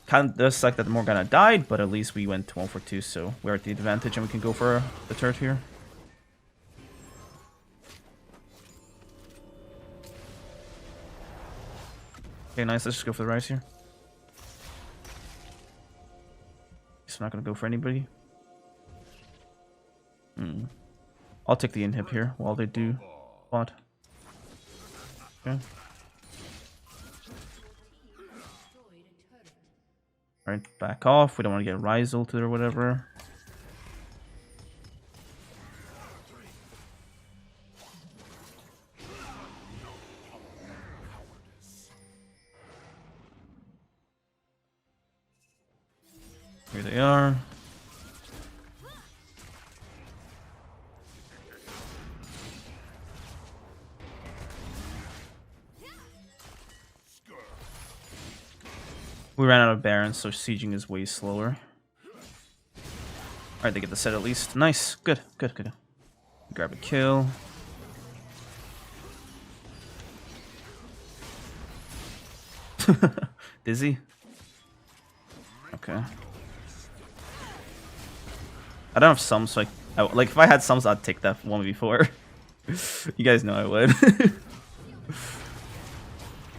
Kind of does suck that Morgana died, but at least we went 1 for 2, so we're at the advantage and we can go for the turret here. Okay, nice. Let's just go for the Rise here. Guess I'm not gonna go for anybody. I'll take the inhib here while they do bot. Okay. Alright, back off. We don't want to get Rise ulted or whatever. Here they are. We ran out of Barons, so sieging is way slower. Alright, they get the set at least. Nice. Good, good, good. Grab a kill. Dizzy? Okay. I don't have some, so like if I had sums, I'd take that one before. You guys know I would.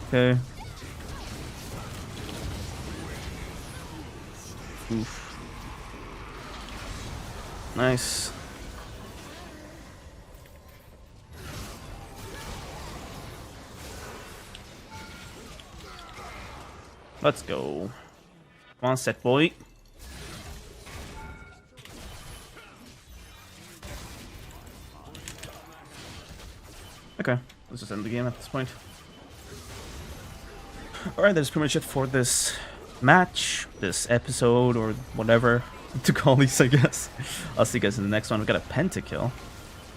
Okay. Oof. Nice. Let's go. Come on, set boy. Okay, let's just end the game at this point. Alright, that's pretty much it for this match, this episode, or whatever to call these, I guess. I'll see you guys in the next one. We got a pentakill.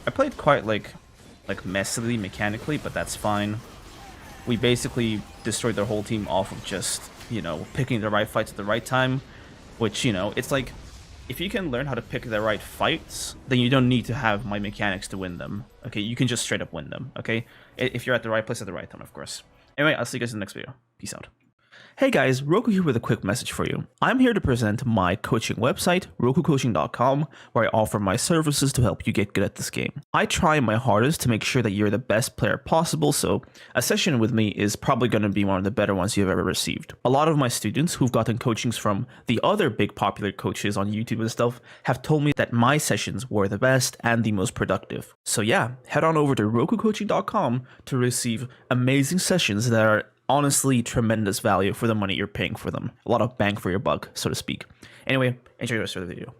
I played quite like messily mechanically, but that's fine. We basically destroyed their whole team off of just, you know, picking the right fights at the right time, which, you know, it's like, if you can learn how to pick the right fights, then you don't need to have my mechanics to win them, okay? You can just straight up win them, okay? If you're at the right place at the right time, of course. Anyway, I'll see you guys in the next video. Peace out. Hey guys, Roku here with a quick message for you. I'm here to present my coaching website, RhokuCoaching.com, where I offer my services to help you get good at this game. I try my hardest to make sure that you're the best player possible, so a session with me is probably going to be one of the better ones you've ever received. A lot of my students who've gotten coachings from the other big popular coaches on YouTube and stuff have told me that my sessions were the best and the most productive. So yeah, head on over to RhokuCoaching.com to receive amazing sessions that are honestly tremendous value for the money you're paying for them. A lot of bang for your buck, so to speak. Anyway, enjoy the rest of the video.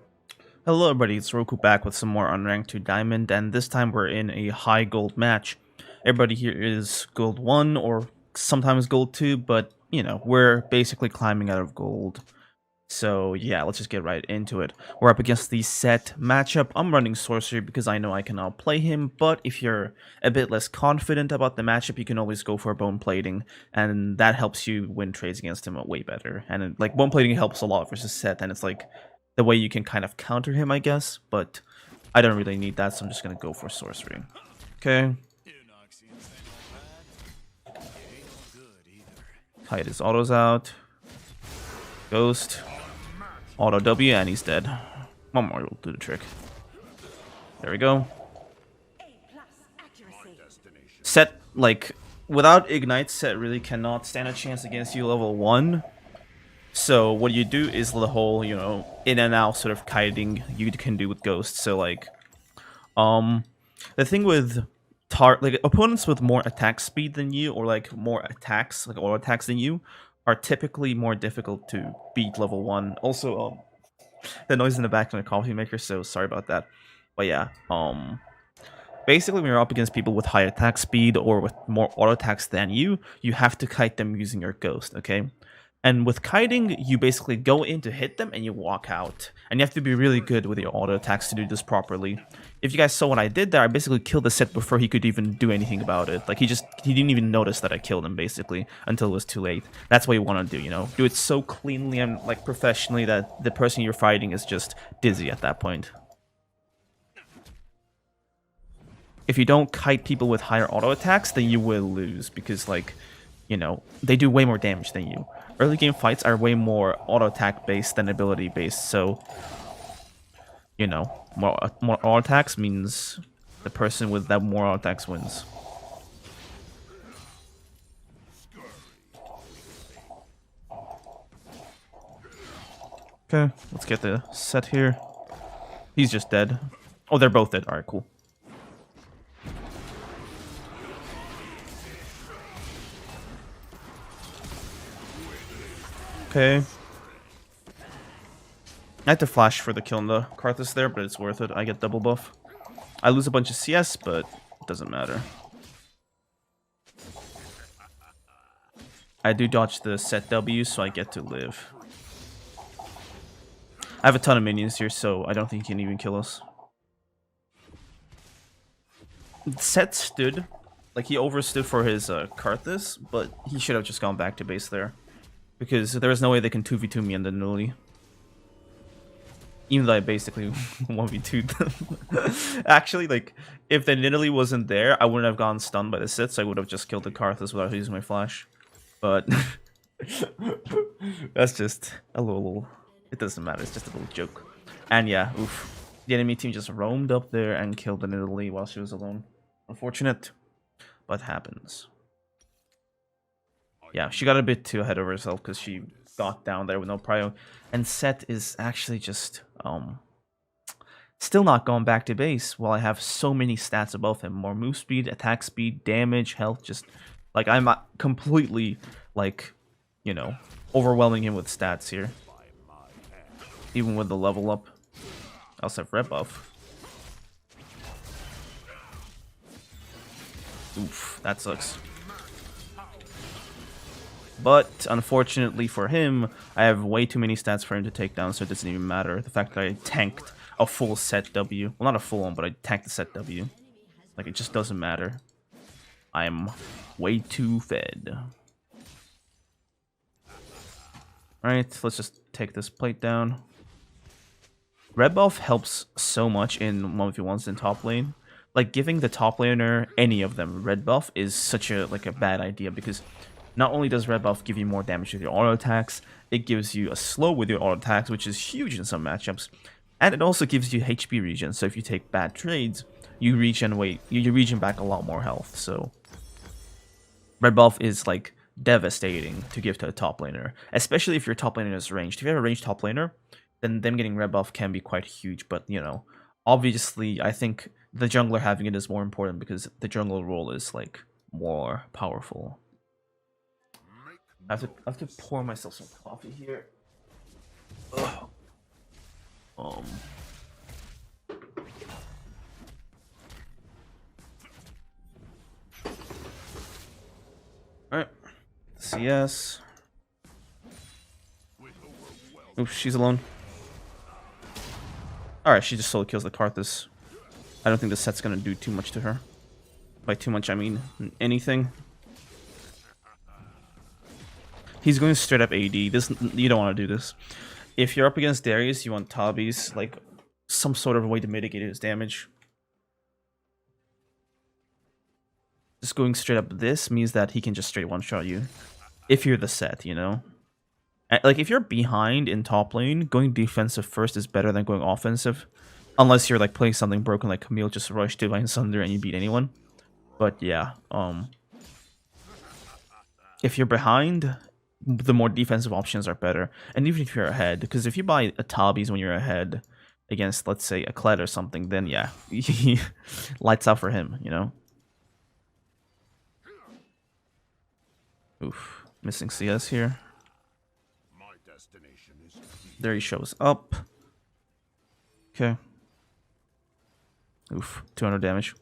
Hello everybody, it's Roku back with some more Unranked 2 Diamond, and this time we're in a high gold match. Everybody here is gold 1 or sometimes gold 2, but you know, we're basically climbing out of gold. So yeah, let's just get right into it. We're up against the set matchup. I'm running sorcery because I know I can outplay him, but if you're a bit less confident about the matchup, you can always go for bone plating, and that helps you win trades against him way better. And like bone plating helps a lot versus set, and it's like the way you can kind of counter him, I guess, but I don't really need that, so I'm just gonna go for sorcery. Okay. Hide his autos out. Ghost. Auto W, and he's dead. One more will do the trick. There we go. Set, like, without Ignite, Set really cannot stand a chance against you level 1. So what you do is the whole, you know, in and out sort of kiting you can do with Ghost. So like, the thing with like opponents with more attack speed than you, or like more attacks, like auto attacks than you, are typically more difficult to beat level 1. Also, the noise in the back of the coffee maker, so sorry about that. But yeah, basically when you're up against people with high attack speed or with more auto attacks than you, you have to kite them using your Ghost, okay? And with kiting, you basically go in to hit them and you walk out. And you have to be really good with your auto attacks to do this properly. If you guys saw what I did there, I basically killed the set before he could even do anything about it. Like he didn't even notice that I killed him basically until it was too late. That's what you want to do, you know? Do it so cleanly and like professionally that the person you're fighting is just dizzy at that point. If you don't kite people with higher auto attacks, then you will lose because like, you know, they do way more damage than you. Early game fights are way more auto attack based than ability based, so you know, more auto attacks means the person with that more auto attacks wins. Okay, let's get the set here. He's just dead. Oh, they're both dead. Alright, cool. Okay. I had to flash for the kill on the Karthus there, but it's worth it. I get double buff. I lose a bunch of CS, but it doesn't matter. I do dodge the set W, so I get to live. I have a ton of minions here, so I don't think he can even kill us. Set stood, like he overstood for his Karthus, but he should have just gone back to base there. Because there is no way they can 2v2 me in the Nilly. Even though I basically 1v2'd them. Actually, like, if the Nidalee wasn't there, I wouldn't have gotten stunned by the Sith, so I would have just killed the Karthus without using my flash. But that's just a little... It doesn't matter, it's just a little joke. And yeah, oof. The enemy team just roamed up there and killed the Nidalee while she was alone. Unfortunate, but happens. Yeah, she got a bit too ahead of herself because she got down there with no prio. And Set is actually just still not going back to base while I have so many stats above him. More move speed, attack speed, damage, health, just like I'm completely like, you know, overwhelming him with stats here. Even with the level up. I also have red buff. Oof, that sucks. But unfortunately for him, I have way too many stats for him to take down, so it doesn't even matter. The fact that I tanked a full set W. Well, not a full one, but I tanked the set W. Like, it just doesn't matter. I am way too fed. Alright, let's just take this plate down. Red buff helps so much in 1v1s in top lane. Like, giving the top laner, any of them, red buff is such a bad idea, because not only does red buff give you more damage with your auto attacks, it gives you a slow with your auto attacks, which is huge in some matchups, and it also gives you HP regen. So if you take bad trades, you regen back a lot more health. So red buff is like devastating to give to a top laner, especially if your top laner is ranged. If you have a ranged top laner, then them getting red buff can be quite huge. But you know, obviously, I think the jungler having it is more important because the jungle role is like more powerful. I have to pour myself some coffee here. Ugh. Alright. CS. Oops, she's alone. Alright, she just solo kills the Karthus. I don't think the set's gonna do too much to her. By too much, I mean anything. He's going straight up AD. This, you don't want to do this. If you're up against Darius, you want Tabi's, like, some sort of way to mitigate his damage. Just going straight up this means that he can just straight one-shot you. If you're the set, you know? Like, if you're behind in top lane, going defensive first is better than going offensive. Unless you're, like, playing something broken like Camille, just rush Divine Sunder and you beat anyone. But, yeah, if you're behind, the more defensive options are better. And even if you're ahead, because if you buy a Tabi's when you're ahead against, let's say, a Kled or something, then yeah, lights out for him, you know? Oof, missing CS here. There he shows up. Okay. Oof, 200 damage.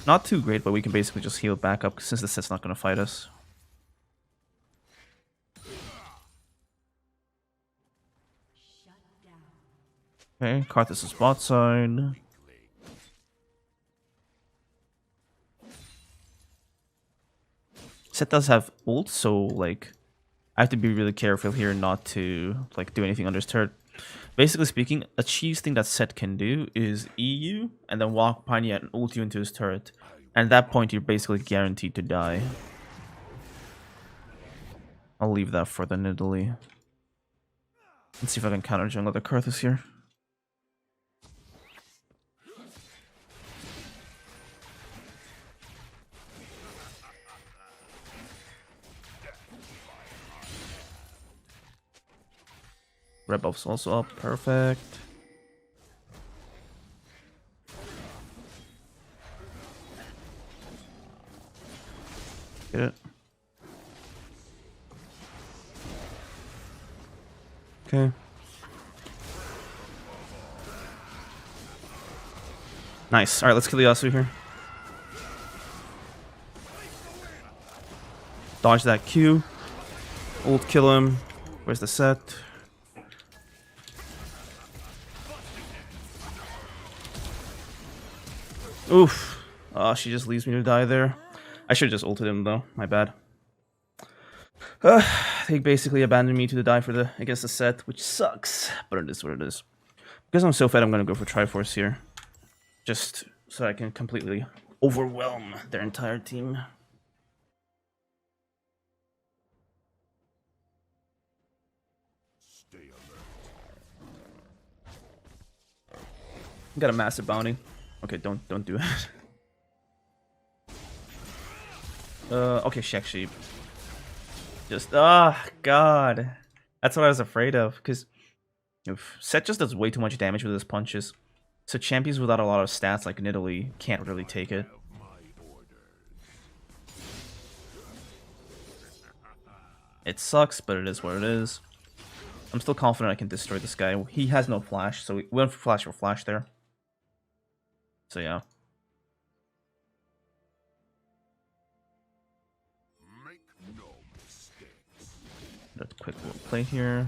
Not too great, but we can basically just heal back up since the set's not going to fight us. Okay, Karthus is bot side. Set does have ult, so like I have to be really careful here not to like do anything under his turret. Basically speaking, a cheese thing that Set can do is EU and then walk behind you and ult you into his turret. And at that point you're basically guaranteed to die. I'll leave that for the Nidalee. Let's see if I can counter jungle the Karthus here. Red buff's also up, perfect. Get it. Okay. Nice. Alright, let's kill the Yasuo here. Dodge that Q. Ult kill him. Where's the set? Oof. Oh, she just leaves me to die there. I should have just ulted him though. My bad. They basically abandoned me to die for the against the set, which sucks. But it is what it is. Because I'm so fed, I'm gonna go for Triforce here. Just so I can completely overwhelm their entire team. Got a massive bounty. Okay, don't do it. Okay, she actually just god. That's what I was afraid of, because Set just does way too much damage with his punches. So champions without a lot of stats like Nidalee can't really take it. It sucks, but it is what it is. I'm still confident I can destroy this guy. He has no flash, so we went for flash there. So yeah.
Make no mistakes.
Let's quick little play here.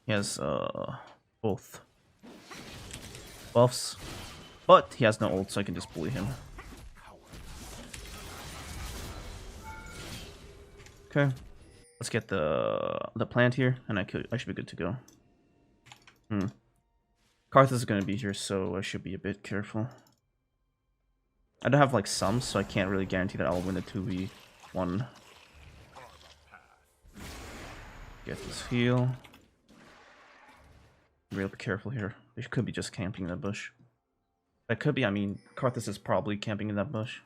He has both buffs, but he has no ult, so I can just bully him. Okay, let's get the plant here, and I should be good to go. Karthus is gonna be here, so I should be a bit careful. I don't have like some, so I can't really guarantee that I'll win the 2v1. Get this heal. Real careful here. They could be just camping in that bush. That could be, I mean, Karthus is probably camping in that bush.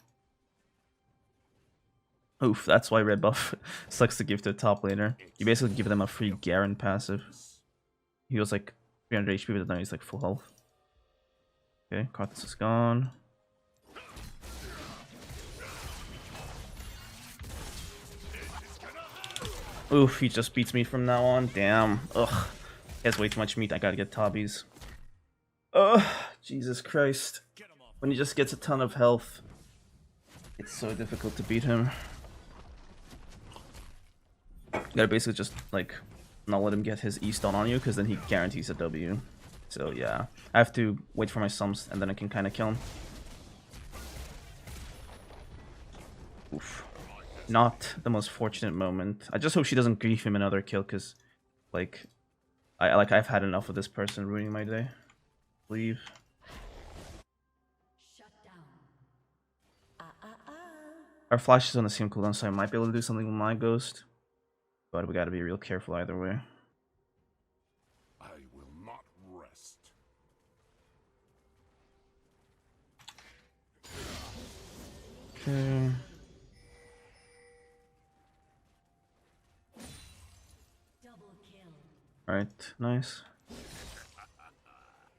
Oof, that's why red buff sucks to give to a top laner. You basically give them a free Garen passive. He was like 300 HP, but now he's like full health. Okay, Karthus is gone. Oof, he just beats me from now on. Damn. Ugh. He has way too much meat. I gotta get Tabbies. Ugh. Jesus Christ. When he just gets a ton of health, it's so difficult to beat him. You gotta basically just, like, not let him get his E stun on you, because then he guarantees a W. So yeah. I have to wait for my sums, and then I can kind of kill him. Oof. Not the most fortunate moment. I just hope she doesn't grief him another kill, because, like, I've had enough of this person ruining my day. Leave.
Shut down.
Our flash is on the same cooldown, so I might be able to do something with my ghost. But we gotta be real careful either way.
I will not rest.
Okay.
Double kill.
Alright, nice.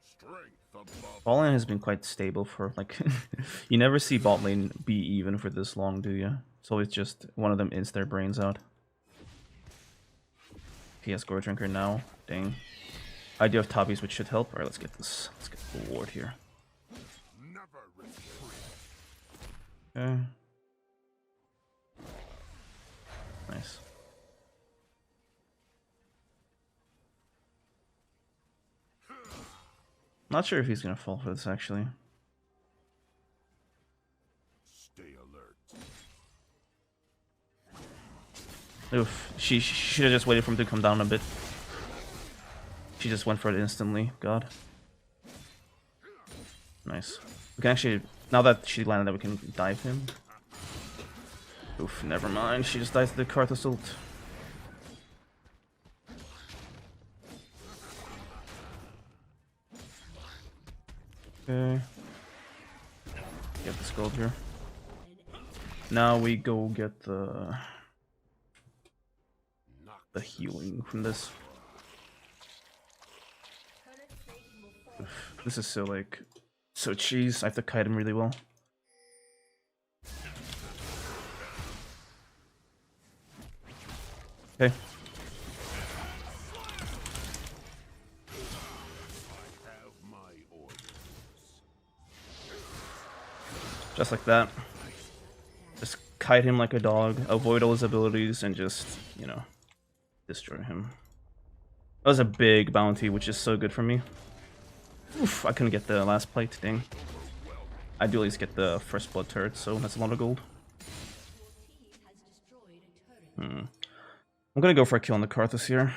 Strength above.
Bot lane has been quite stable for, like, you never see bot lane be even for this long, do you? It's always just one of them ints their brains out. He has Gore Drinker now. Dang. I do have Tabbies, which should help. Alright, let's get this. Let's get the ward here.
Never retreat.
Okay. Nice. Not sure if he's gonna fall for this actually.
Stay alert.
Oof. She should have just waited for him to come down a bit. She just went for it instantly. God. Nice. We can actually, now that she landed that, we can dive him. Oof, never mind. She just dies to the Karthus ult. Okay. Get this gold here. Now we go get the healing from this. Oof, this is so like so cheese. I have to kite him really well. Okay.
Have my orders.
Just like that. Just kite him like a dog, avoid all his abilities, and just, you know, destroy him. That was a big bounty, which is so good for me. Oof, I couldn't get the last plate, dang. I do at least get the first blood turret, so that's a lot of gold. I'm gonna go for a kill on the Karthus here.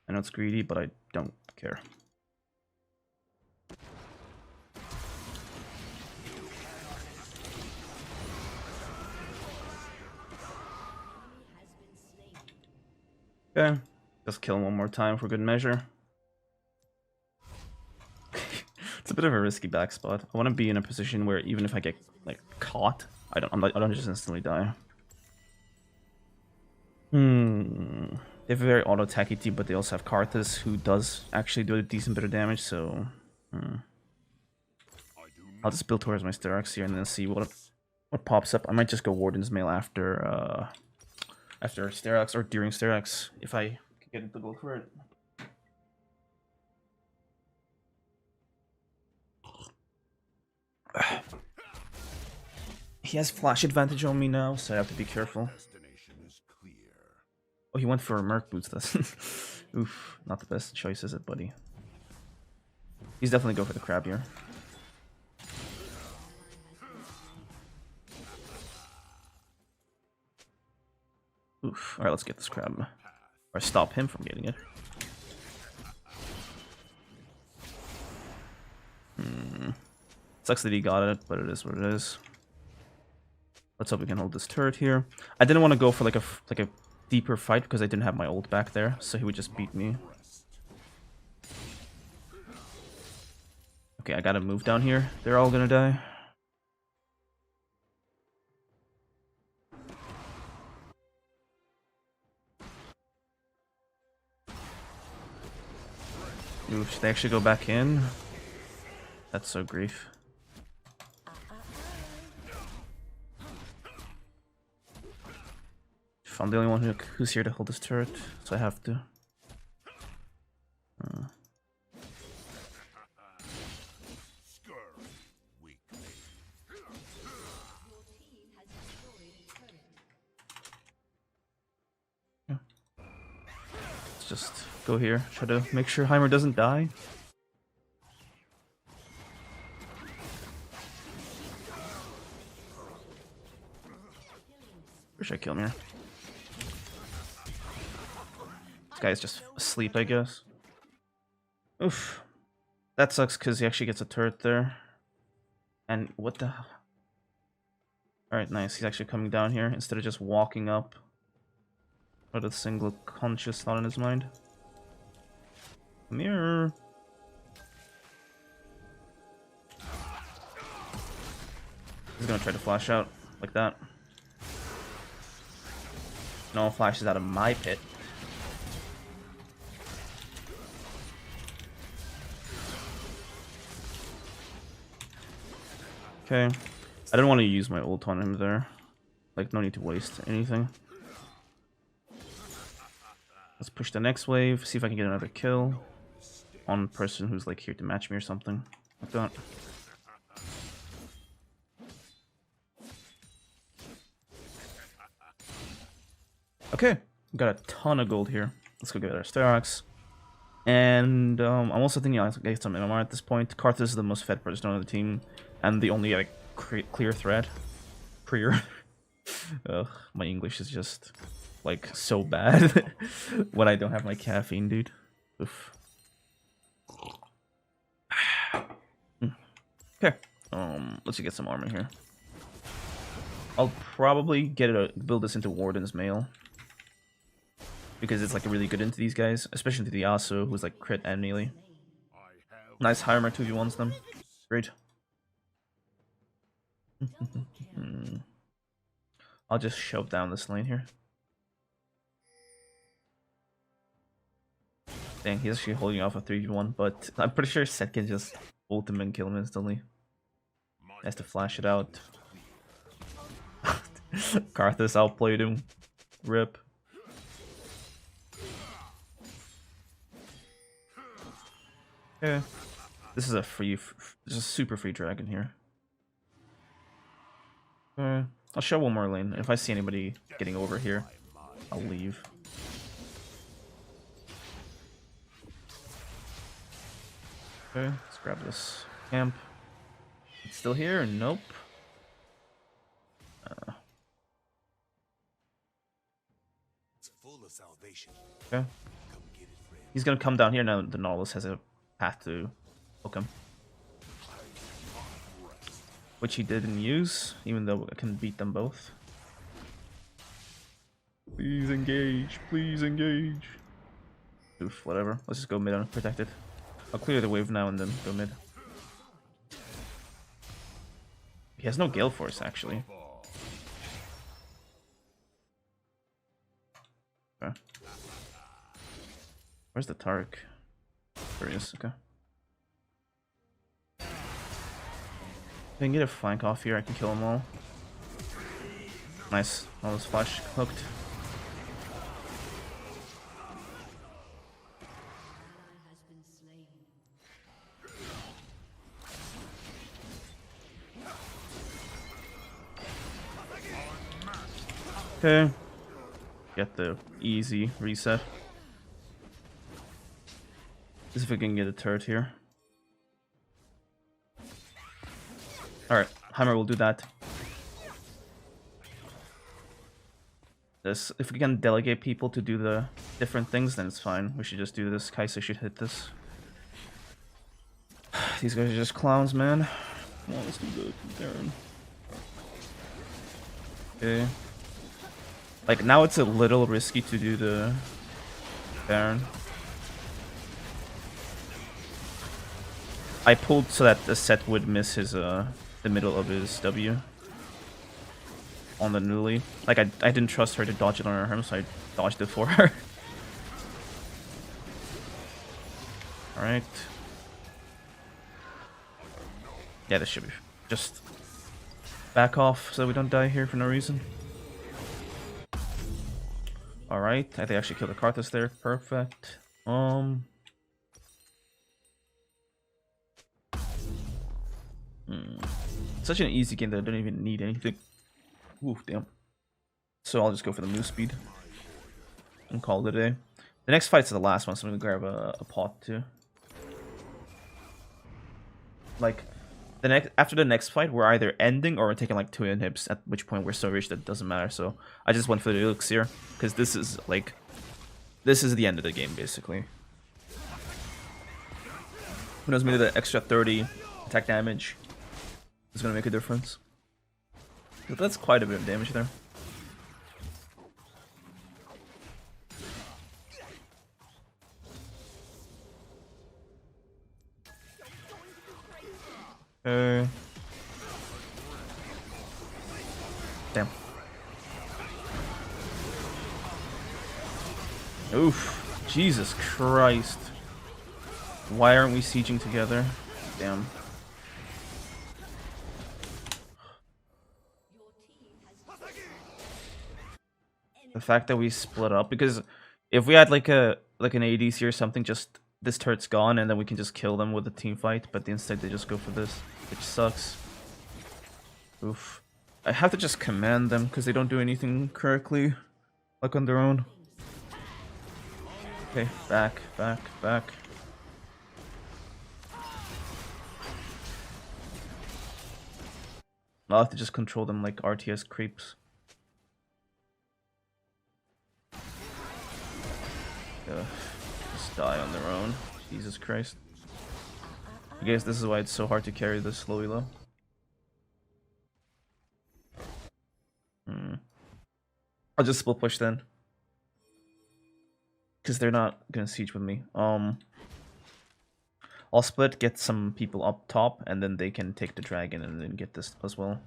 I know it's greedy, but I don't care. Okay, just kill him one more time for good measure. It's a bit of a risky back spot. I want to be in a position where even if I get like caught, I don't just instantly die. They have a very auto-attacky team, but they also have Karthus, who does actually do a decent bit of damage, so... I'll just build towards my Sterak's here and then see what pops up. I might just go Warden's Mail after Sterak's or during Sterak's, if I can get the gold for it. He has flash advantage on me now, so I have to be careful. Oh, he went for a Merc boots. That's oof, not the best choice, is it, buddy? He's definitely go for the crab here. Oof. Alright, let's get this crab. Or stop him from getting it. Sucks that he got it, but it is what it is. Let's hope we can hold this turret here. I didn't want to go for like a deeper fight because I didn't have my ult back there, so he would just beat me. Okay, I gotta move down here. They're all gonna die. Ooh, should they actually go back in? That's so grief. I'm the only one who's here to hold this turret, so I have to. Yeah. Let's just go here, try to make sure Heimer doesn't die. Or should I kill him here? This guy's just asleep, I guess. Oof. That sucks because he actually gets a turret there. And what the... Alright, nice. He's actually coming down here instead of just walking up. With a single conscious thought in his mind. Come here. He's gonna try to flash out like that. No one flashes out of my pit. Okay. I didn't want to use my ult on him there. Like, no need to waste anything. Let's push the next wave, see if I can get another kill on a person who's like here to match me or something like that. Okay, got a ton of gold here. Let's go get our Sterak's. And I'm also thinking I'll get some MMR at this point. Karthus is the most fed person on the team, and the only like clear threat. Clear. Ugh, my English is just like so bad when I don't have my caffeine, dude. Oof. Okay. Let's get some armor here. I'll probably build this into Warden's Mail. Because it's like really good into these guys, especially into the Yasuo, who's like crit and melee. Nice Heimer 2v1s them. Great. I'll just shove down this lane here. Dang, he's actually holding off a 3v1, but I'm pretty sure Set can just ult him and kill him instantly. He has to flash it out. Karthus outplayed him. RIP. Yeah. This is a this is a super free dragon here. I'll show one more lane. If I see anybody getting over here, I'll leave. Okay, let's grab this camp. It's still here? Nope.
It's full of salvation.
Okay.
Come get it, friend.
He's gonna come down here now. The Nautilus has a path to hook him, which he didn't use, even though I can beat them both. Please engage. Please engage. Oof, whatever. Let's just go mid unprotected. I'll clear the wave now and then go mid. He has no Gale Force, actually. Okay. Where's the Tark? There he is, okay. If I can get a flank off here, I can kill them all. Nice. All this flash hooked.
has been slain.
Okay. Get the easy reset. See if we can get a turret here. Alright, Hammer will do that. This, if we can delegate people to do the different things, then it's fine. We should just do this. Kai'Sa should hit this. These guys are just clowns, man. Come on, let's do the Baron. Okay. Like, now it's a little risky to do the Baron. I pulled so that the set would miss his, the middle of his W. On the Newly. Like, I didn't trust her to dodge it on her arm, so I dodged it for her. Alright. Yeah, this should be. Just back off so we don't die here for no reason. Alright, I think I actually killed the Karthus there. Perfect. Such an easy game that I don't even need anything. Ooh, damn. So I'll just go for the move speed and call it a day. The next fight's the last one, so I'm gonna grab a pot too. Like, after the next fight, we're either ending or we're taking like 2 inhibs, at which point we're so rich that it doesn't matter. So I just went for the elixir because this is like, this is the end of the game basically. Who knows, maybe the extra 30 attack damage is gonna make a difference. But that's quite a bit of damage there. Damn. Oof. Jesus Christ. Why aren't we sieging together? Damn. The fact that we split up, because if we had like an ADC or something, just this turret's gone and then we can just kill them with a team fight, but instead they just go for this, which sucks. Oof. I have to just command them because they don't do anything correctly, like on their own. Okay, back, back, back. I'll have to just control them like RTS creeps. Just die on their own. Jesus Christ. I guess this is why it's so hard to carry this slow elo. I'll just split push then. Because they're not gonna siege with me. I'll split, get some people up top, and then they can take the dragon and then get this as well.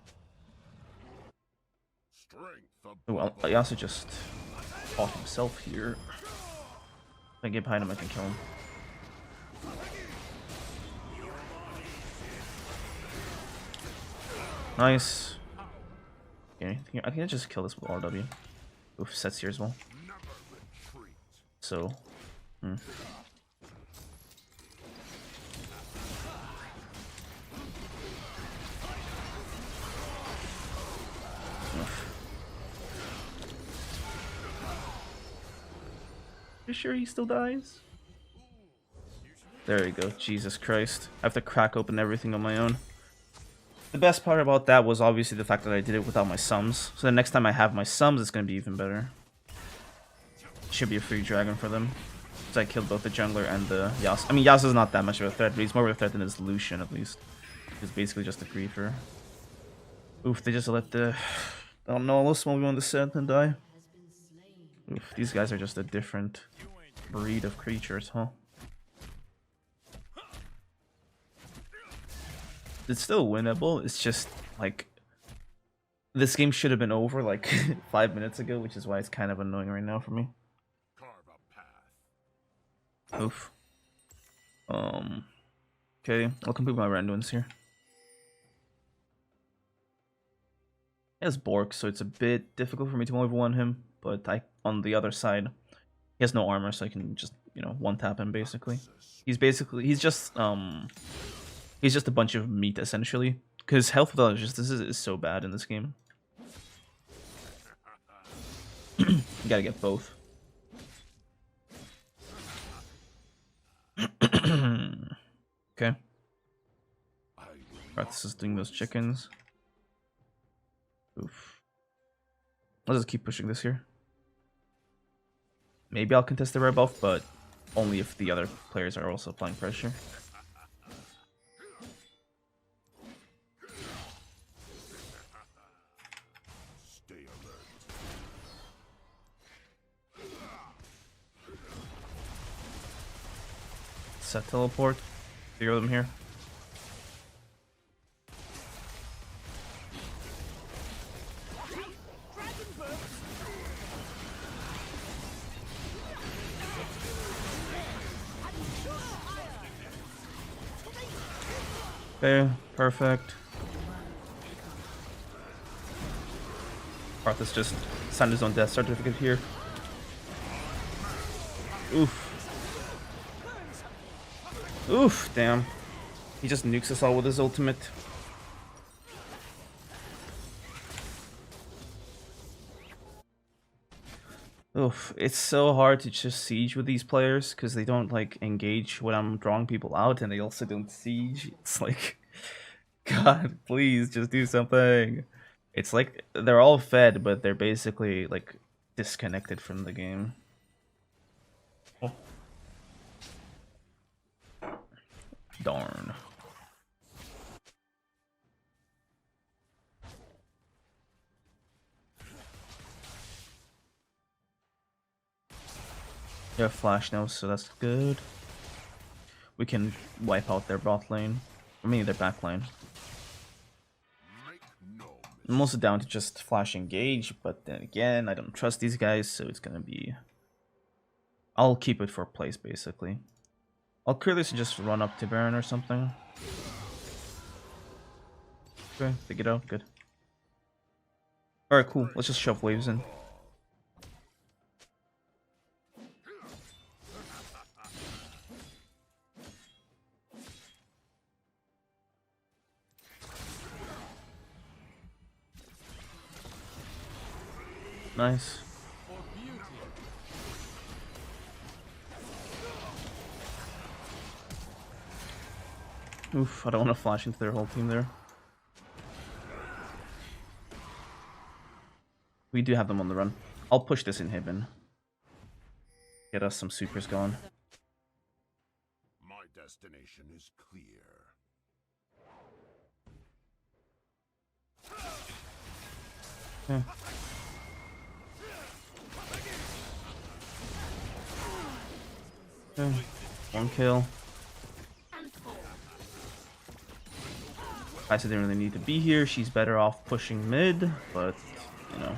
Oh, I also just fought himself here. If I get behind him, I can kill him. Nice. Okay, I think I just kill this with RW. Oof, sets here as well. You sure he still dies? There you go. Jesus Christ. I have to crack open everything on my own. The best part about that was obviously the fact that I did it without my sums. So the next time I have my sums, it's going to be even better. Should be a free dragon for them. So I killed both the jungler and the Yasuo. I mean, Yasuo's not that much of a threat, but he's more of a threat than his Lucian, at least. He's basically just a griefer. Oof, they just let the... I don't know, this one we on the set and die. Oof, these guys are just a different breed of creatures, huh? It's still winnable, it's just, like... This game should have been over, like, 5 minutes ago, which is why it's kind of annoying right now for me. Oof. Okay, I'll complete my randoms here. He has Bork, so it's a bit difficult for me to move one him, but on the other side, he has no armor, so I can just, you know, one-tap him, basically. He's just a bunch of meat, essentially. Because health without justice is so bad in this game. You gotta get both. Okay. Alright, this is doing those chickens. Oof. Let's just keep pushing this here. Maybe I'll contest the red buff, but only if the other players are also applying pressure.
Stay alert.
Set teleport. Zero them here. Okay, perfect. Arthas just signed his own death certificate here. Oof. Oof, damn. He just nukes us all with his ultimate. Oof, it's so hard to just siege with these players because they don't like engage when I'm drawing people out, and they also don't siege. It's like, God, please just do something. It's like they're all fed, but they're basically like disconnected from the game. Oh. Darn. They have flash now, so that's good. We can wipe out their bot lane. I mean their back lane. I'm also down to just flash engage, but then again, I don't trust these guys, so it's gonna be... I'll keep it for place, basically. I'll clear this and just run up to Baron or something. Okay, take it out, good. Alright, cool. Let's just shove waves in. Nice. Oof, I don't want to flash into their whole team there. We do have them on the run. I'll push this inhib in. Get us some supers going.
My destination is clear.
Yeah. Okay. One kill. I said didn't really need to be here. She's better off pushing mid, but you know.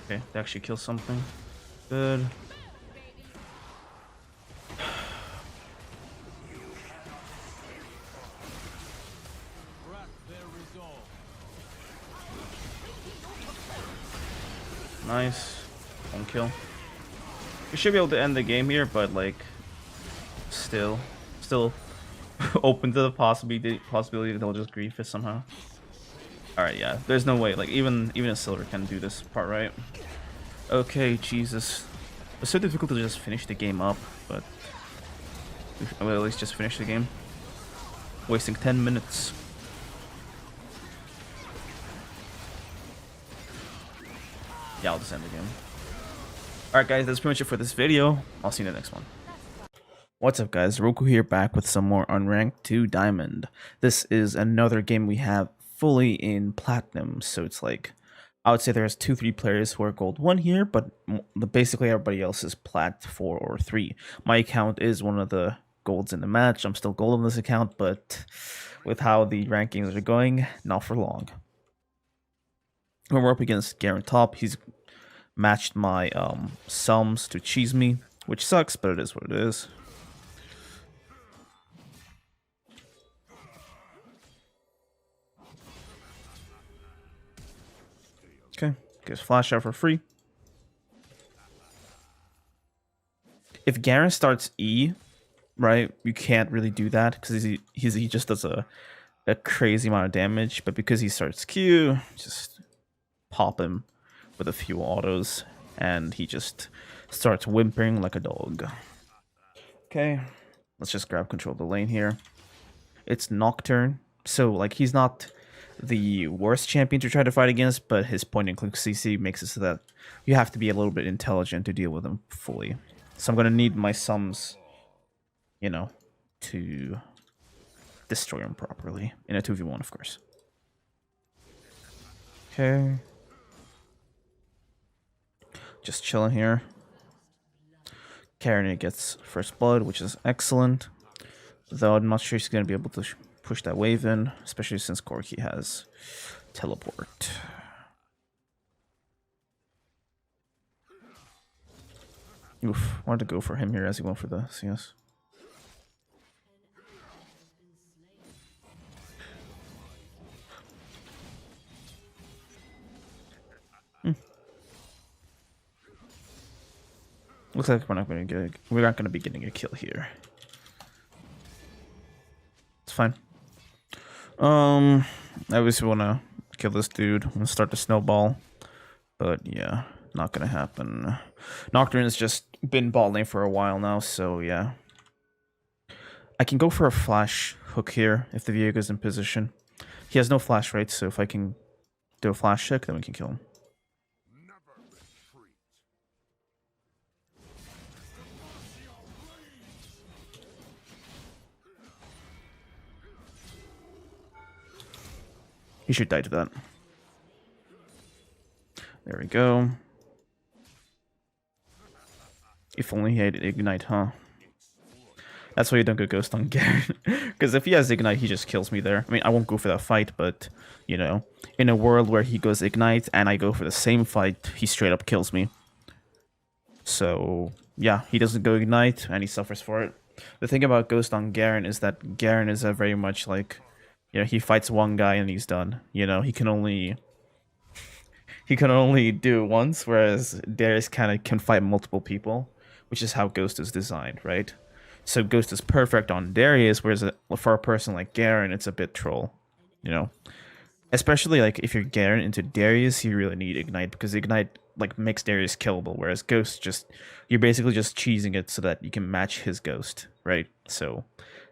Okay, they actually kill something. Good. Nice. One kill. We should be able to end the game here, but like still open to the possibility that they'll just grief it somehow. Alright, yeah. There's no way. Like, even a silver can do this part, right? Okay, Jesus. It's so difficult to just finish the game up, but I will at least just finish the game. Wasting 10 minutes. Yeah, I'll just end the game. Alright guys, that's pretty much it for this video. I'll see you in the next one. What's up guys, Roku here, back with some more Unranked 2 Diamond. This is another game we have fully in Platinum, so it's like, I would say there's 2-3 players who are Gold 1 here, but basically everybody else is Plat 4 or 3. My account is one of the Golds in the match. I'm still Gold on this account, but with how the rankings are going, not for long. When we're up against Garen top, he's matched my sums to cheese me, which sucks, but it is what it is. Okay, gives flash out for free. If Garen starts E, right, you can't really do that because he just does a crazy amount of damage. But because he starts Q, just pop him with a few autos, and he just starts whimpering like a dog. Okay, let's just grab control of the lane here. It's Nocturne, so like he's not the worst champion to try to fight against, but his point and click CC makes it so that you have to be a little bit intelligent to deal with him fully. So I'm gonna need my sums, you know, to destroy him properly in a 2v1, of course. Okay, just chilling here. Karen gets first blood, which is excellent, though I'm not sure she's gonna be able to push that wave in, especially since Corki has teleport. Oof, wanted to go for him here as he went for the CS. Looks like we're not gonna be getting a kill here. It's fine. I obviously wanna kill this dude and start the snowball, but yeah, not gonna happen. Nocturne has just been bot lane for a while now, so yeah. I can go for a flash hook here if the Viego's in position. He has no flash, right? So if I can do a flash hook, then we can kill him. He should die to that. There we go. If only he had Ignite, huh? That's why you don't go Ghost on Garen. Because if he has Ignite, he just kills me there. I mean, I won't go for that fight, but, you know, in a world where he goes Ignite and I go for the same fight, he straight up kills me. So, yeah, he doesn't go Ignite and he suffers for it. The thing about Ghost on Garen is that Garen is a very much like, you know, he fights one guy and he's done. You know, he can only do it once, whereas Darius kind of can fight multiple people, which is how Ghost is designed, right? So Ghost is perfect on Darius, whereas for a person like Garen, it's a bit troll, you know. Especially like if you're Garen into Darius, you really need Ignite because Ignite like makes Darius killable, whereas Ghost you're basically just cheesing it so that you can match his Ghost, right? So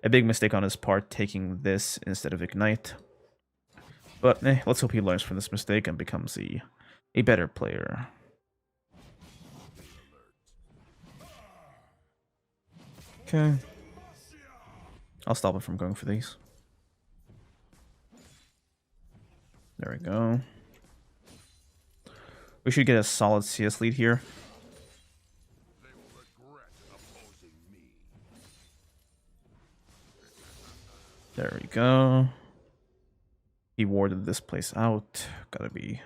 a big mistake on his part taking this instead of Ignite. But let's hope he learns from this mistake and becomes a better player. Okay. I'll stop it from going for these. There we go. We should get a solid CS lead here. There we go. He warded this place out. Gotta be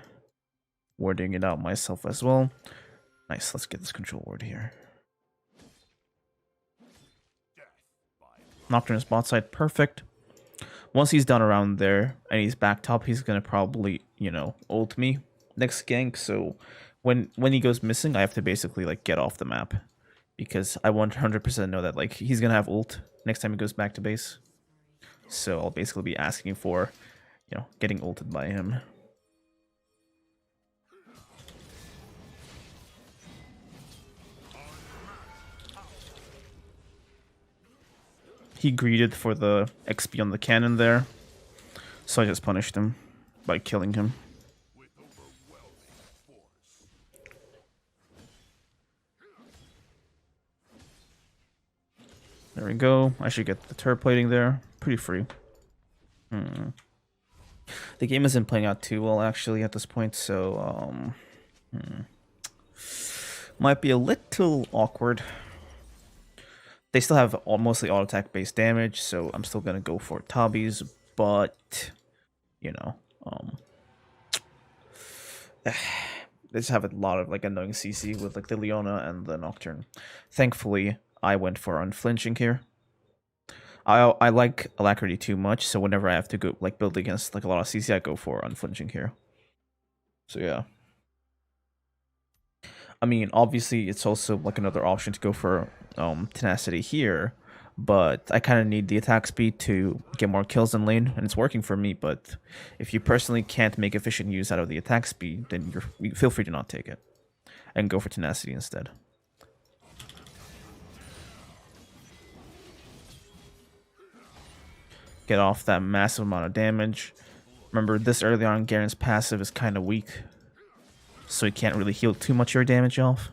warding it out myself as well. Nice, let's get this control ward here. Nocturne's bot side, perfect. Once he's done around there and he's back top, he's gonna probably, you know, ult me next gank. So when he goes missing, I have to basically like get off the map because I 100% know that like he's gonna have ult next time he goes back to base. So I'll basically be asking for you know, getting ulted by him. He greeted for the XP on the cannon there, so I just punished him by killing him. There we go. I should get the turret plating there. Pretty free. The game isn't playing out too well actually at this point, so might be a little awkward. They still have mostly auto attack based damage, so I'm still gonna go for Tabis, but you know, they just have a lot of like annoying CC with like the Leona and the Nocturne. Thankfully, I went for unflinching here. I like Alacrity too much, so whenever I have to go like build against like a lot of CC, I go for unflinching here. So yeah. I mean, obviously, it's also like another option to go for tenacity here, but I kind of need the attack speed to get more kills in lane, and it's working for me. But if you personally can't make efficient use out of the attack speed, then you feel free to not take it and go for tenacity instead. Get off that massive amount of damage. Remember, this early on, Garen's passive is kind of weak, so he can't really heal too much of your damage off.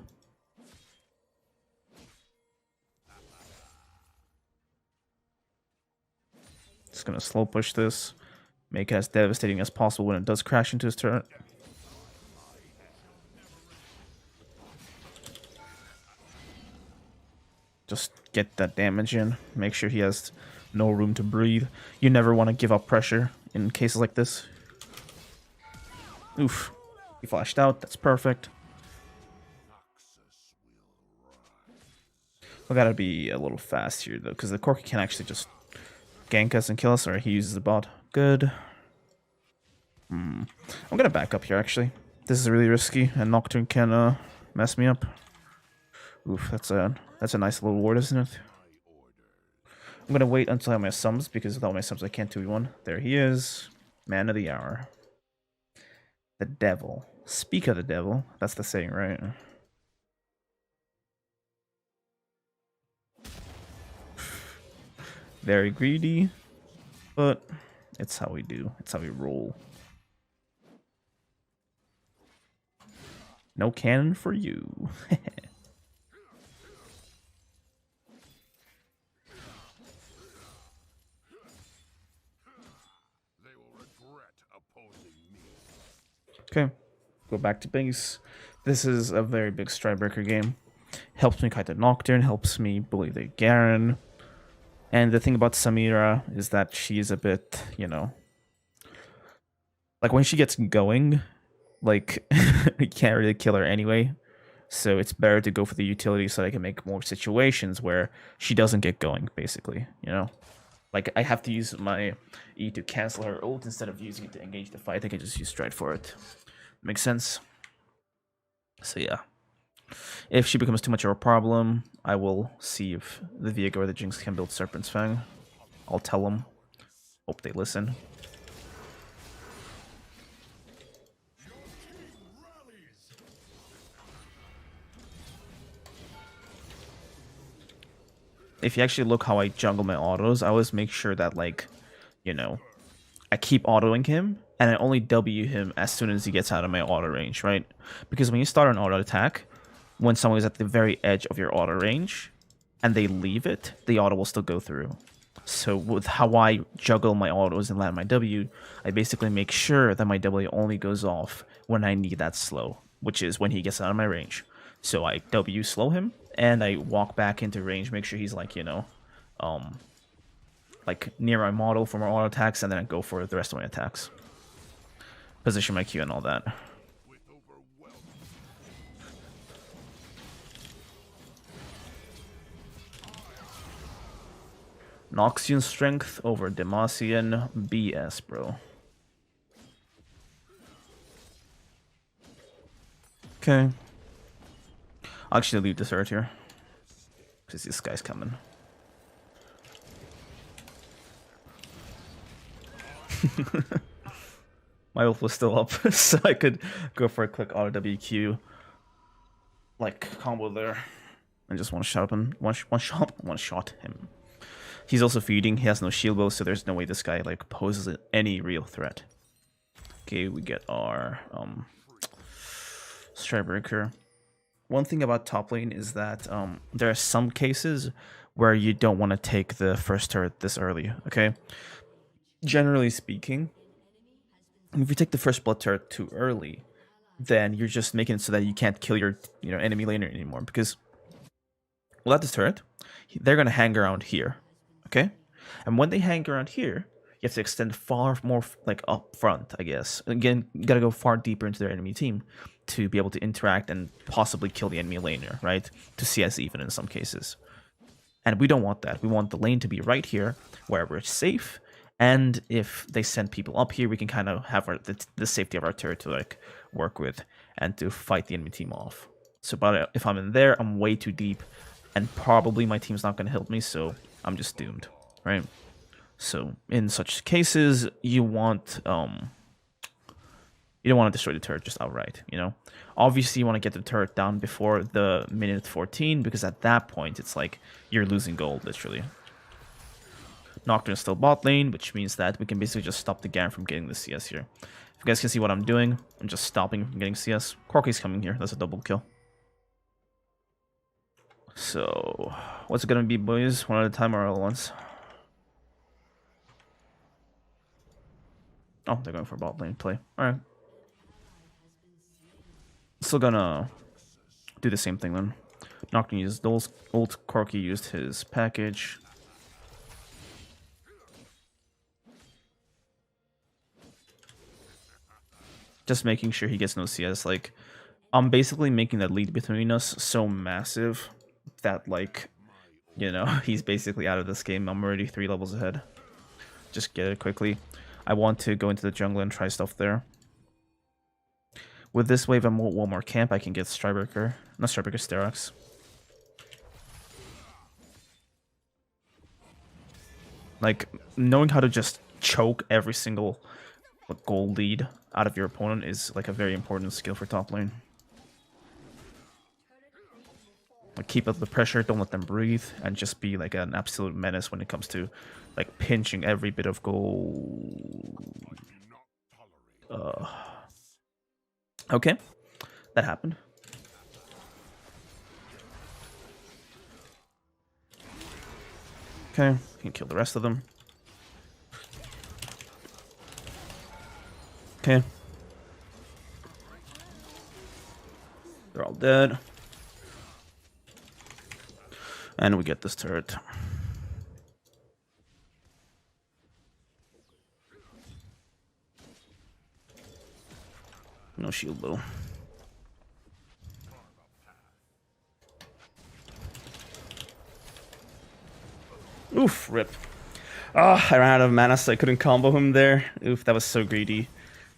Just gonna slow push this, make it as devastating as possible when it does crash into his turret. Just get that damage in, make sure he has no room to breathe. You never want to give up pressure in cases like this. Oof. He flashed out, that's perfect. I gotta be a little fast here though, because the Corki can actually just gank us and kill us, or he uses the bot. Good. I'm gonna back up here actually. This is really risky, and Nocturne can mess me up. Oof, that's a nice little ward, isn't it? I'm gonna wait until I have my sums, because without my sums I can't 2v1. There he is. Man of the hour. The devil. Speak of the devil. That's the saying, right? Very greedy, but it's how we do. It's how we roll. No cannon for you. Okay, go back to base. This is a very big Strikebreaker game. Helps me kite the Nocturne, helps me bully the Garen. And the thing about Samira is that she's a bit, you know, like when she gets going, like you can't really kill her anyway. So it's better to go for the utility so that I can make more situations where she doesn't get going, basically, you know? Like, I have to use my E to cancel her ult instead of using it to engage the fight. I can just use Stride for it. Makes sense? So yeah. If she becomes too much of a problem, I will see if the Viego or the Jinx can build Serpent's Fang. I'll tell them. Hope they listen. If you actually look how I juggle my autos, I always make sure that, like, you know, I keep autoing him, and I only W him as soon as he gets out of my auto range, right? Because when you start an auto attack, when someone is at the very edge of your auto range, and they leave it, the auto will still go through. So with how I juggle my autos and land my W, I basically make sure that my W only goes off when I need that slow, which is when he gets out of my range. So I W slow him, and I walk back into range, make sure he's like, you know, like near my model for more auto attacks, and then I go for the rest of my attacks. Position my Q and all that. Noxian strength over Demacian BS, bro. Okay. I'll actually leave this earth here, because this guy's coming. My ult was still up, so I could go for a quick auto WQ like combo there, and just one shot him. One shot him. He's also feeding. He has no shield bow, so there's no way this guy like poses any real threat. Okay, we get our Strikebreaker. One thing about top lane is that there are some cases where you don't want to take the first turret this early. Okay, generally speaking, if you take the first blood turret too early, then you're just making it so that you can't kill your enemy laner anymore. Because without this turret, they're gonna hang around here, okay? And when they hang around here, you have to extend far more like up front, I guess. Again, you gotta go far deeper into their enemy team to be able to interact and possibly kill the enemy laner, right? To CS even in some cases. And we don't want that. We want the lane to be right here, where we're safe. And if they send people up here, we can kind of have the safety of our turret to like work with and to fight the enemy team off. So, but if I'm in there, I'm way too deep, and probably my team's not going to help me, so I'm just doomed, right? So in such cases, you want you don't want to destroy the turret just outright, you know? Obviously, you want to get the turret down before the minute 14, because at that point, it's like you're losing gold, literally. Nocturne's still bot lane, which means that we can basically just stop the Garen from getting the CS here. If you guys can see what I'm doing, I'm just stopping him from getting CS. Corki's coming here, that's a double kill. So, what's it gonna be, boys? One at a time or all at once? Oh, they're going for bot lane play. Alright. Still gonna do the same thing then. Nocturne used Dole's ult, Corki used his package. Just making sure he gets no CS. Like, I'm basically making that lead between us so massive that, like, you know, he's basically out of this game. I'm already 3 levels ahead. Just get it quickly. I want to go into the jungle and try stuff there. With this wave and one more camp, I can get Strikebreaker. Not Strikebreaker, Sterox. Like, knowing how to just choke every single gold lead out of your opponent is like a very important skill for top lane. Like, keep up the pressure, don't let them breathe, and just be like an absolute menace when it comes to like pinching every bit of gold. Okay, that happened. Okay, can kill the rest of them. Okay. They're all dead. And we get this turret. No shield though. Oof, rip. Ah, I ran out of mana, so I couldn't combo him there. Oof, that was so greedy.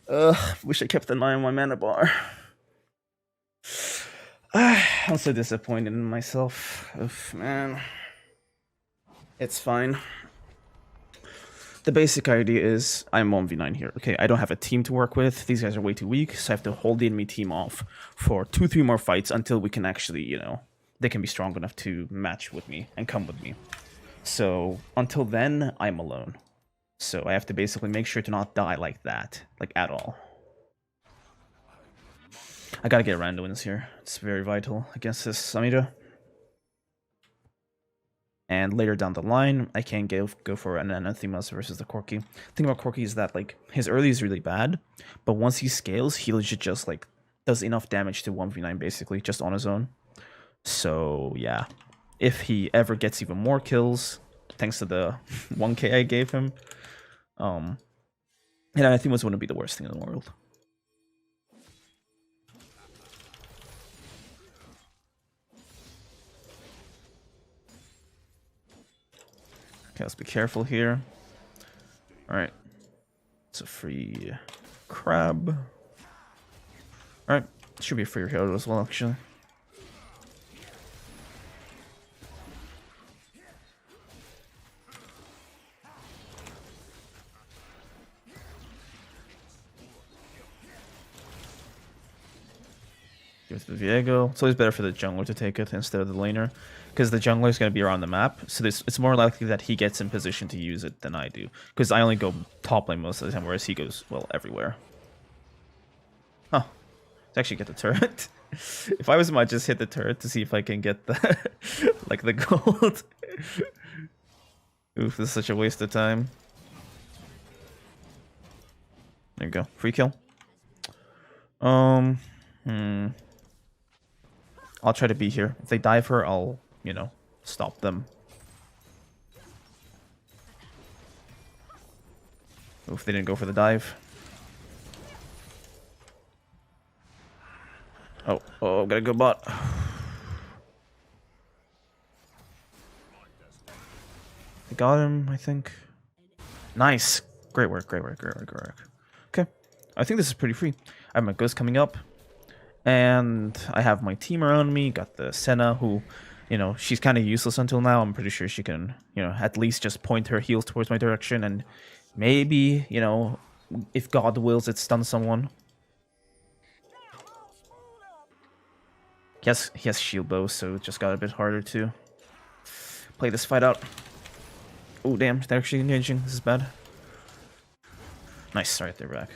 Ugh, wish I kept an eye on my mana bar. I'm so disappointed in myself. Oof, man. It's fine. The basic idea is I'm 1v9 here. Okay, I don't have a team to work with. These guys are way too weak, so I have to hold the enemy team off for 2-3 more fights until we can actually, you know, they can be strong enough to match with me and come with me. So until then, I'm alone. So I have to basically make sure to not die like that, like at all. I gotta get rando wins here. It's very vital against this Samira. And later down the line, I can go for an Anathemas versus the Corki. The thing about Corki is that, like, his early is really bad, but once he scales, he legit just, like, does enough damage to 1v9, basically, just on his own. So, yeah. If he ever gets even more kills, thanks to the 1k I gave him, and Anathemas wouldn't be the worst thing in the world. Okay, let's be careful here. Alright. It's a free crab. Alright. Should be a free hero as well, actually. With the Viego, it's always better for the jungler to take it instead of the laner, because the jungler is going to be around the map, so it's more likely that he gets in position to use it than I do, because I only go top lane most of the time, whereas he goes, well, everywhere. Huh. Let's actually get the turret. If I was him, I'd just hit the turret to see if I can get the like the gold. Oof, this is such a waste of time. There you go. Free kill. I'll try to be here. If they dive her, I'll, you know, stop them. Oof, they didn't go for the dive. Oh, gotta go bot. They got him, I think. Nice. Great work, great work, great work, great work. Okay. I think this is pretty free. I have my ghost coming up. And I have my team around me. Got the Senna, who, you know, she's kind of useless until now. I'm pretty sure she can, you know, at least just point her heels towards my direction. And maybe, you know, if God wills, it stun someone. He has shield bow, so it just got a bit harder to play this fight out. Oh, damn. They're actually engaging. This is bad. Nice. Alright, they're back.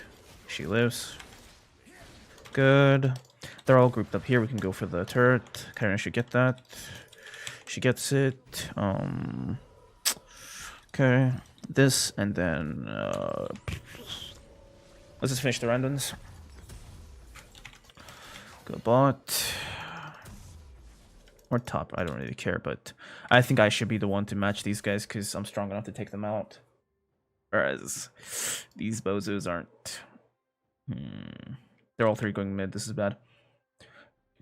She lives. Good. They're all grouped up here. We can go for the turret. Karen should get that. She gets it. Okay. This, and then... let's just finish the randoms. Go bot. Or top, I don't really care, but I think I should be the one to match these guys because I'm strong enough to take them out. Whereas these bozos aren't. They're all three going mid. This is bad.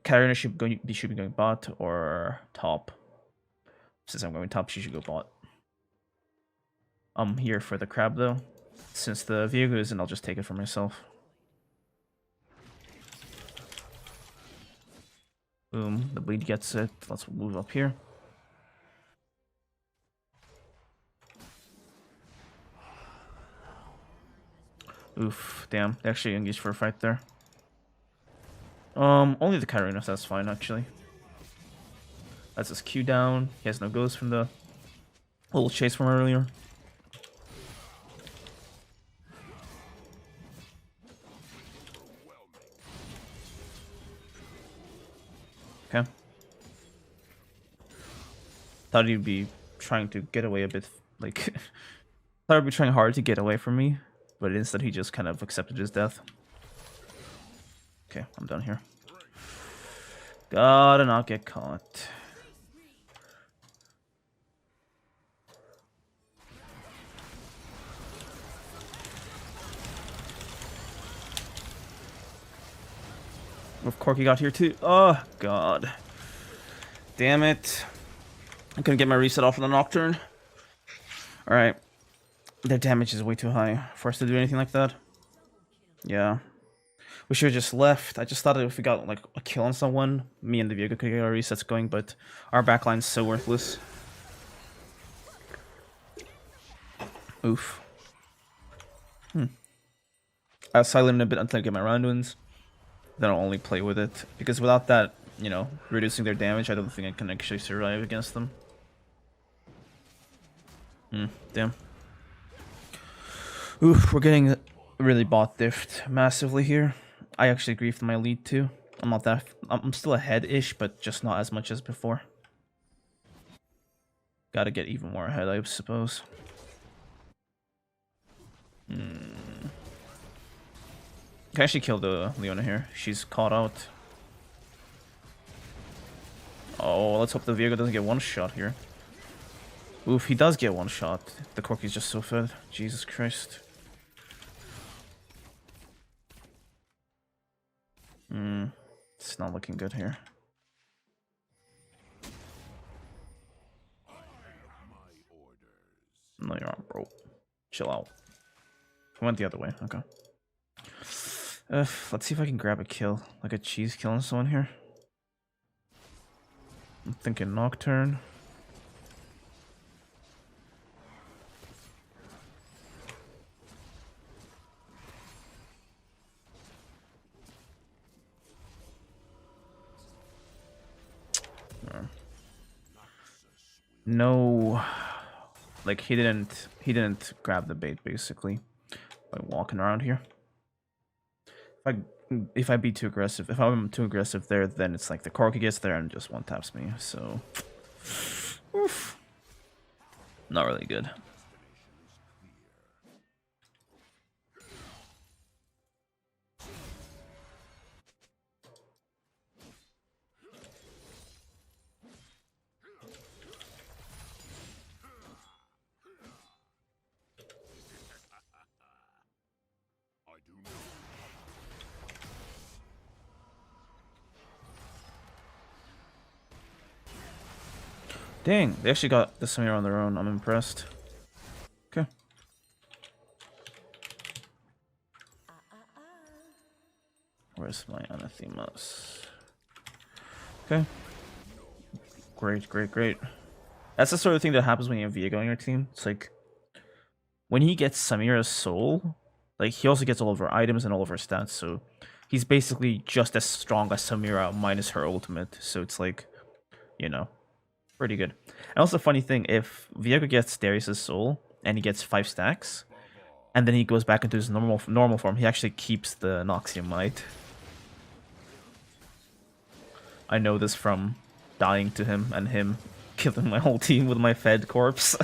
Karina should be going bot or top. Since I'm going top, she should go bot. I'm here for the crab though. Since the Viego isn't, I'll just take it for myself. Boom, the bleed gets it. Let's move up here. Oof, damn. They actually engaged for a fight there. Only the Kairos, that's fine actually. That's his Q down. He has no ghost from the little chase from earlier. Okay. Thought he'd be trying to get away a bit, like... thought he'd be trying hard to get away from me, but instead he just kind of accepted his death. Okay, I'm done here. Gotta not get caught. If Corky got here too. Oh, God. Damn it. I couldn't get my reset off of the Nocturne. Alright. Their damage is way too high for us to do anything like that. Yeah. We should have just left. I just thought that if we got like a kill on someone, me and the Viego could get our resets going, but our backline's so worthless. Oof. I'll silent a bit until I get my round wins. Then I'll only play with it. Because without that, you know, reducing their damage, I don't think I can actually survive against them. Damn. Oof, we're getting really bot diffed massively here. I actually griefed my lead too. I'm still ahead-ish, but just not as much as before. Gotta get even more ahead, I suppose. Can actually kill the Leona here. She's caught out. Oh, let's hope the Viego doesn't get one shot here. Oof, he does get one shot. The Corky's just so fed. Jesus Christ. It's not looking good here. No, you're on, bro. Chill out. I went the other way. Okay. Let's see if I can grab a kill. Like a cheese kill on someone here. I'm thinking Nocturne. no, like he didn't grab the bait basically by walking around here. If I be too aggressive, if I'm too aggressive there, then it's like the Corki gets there and just one taps me. So, oof, not really good. Dang, they actually got this here on their own. I'm impressed. Okay. Where's my anathemas? Okay. Great, great, great. That's the sort of thing that happens when you have Viego on your team. It's like, when he gets Samira's soul, like, he also gets all of her items and all of her stats, so he's basically just as strong as Samira minus her ultimate, so it's like, you know, pretty good. And also, funny thing, if Viego gets Darius' soul, and he gets 5 stacks, and then he goes back into his normal form, he actually keeps the Noxium Might. I know this from dying to him and him killing my whole team with my fed corpse.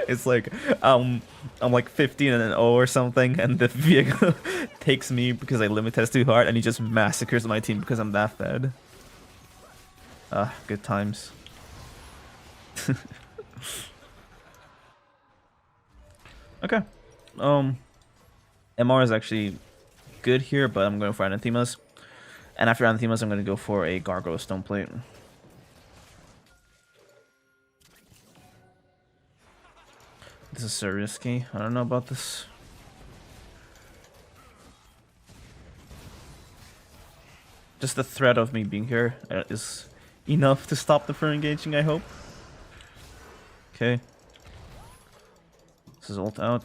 It's like I'm like 15-0 or something, and the Viego takes me because I limit test too hard, and he just massacres my team because I'm that fed. Good times. Okay. MR is actually good here, but I'm going for Anathemas. And after Anathemas, I'm going to go for a Gargoyle Stone Plate. This is so risky. I don't know about this. Just the threat of me being here is enough to stop the fur engaging, I hope. Okay. This is ult out.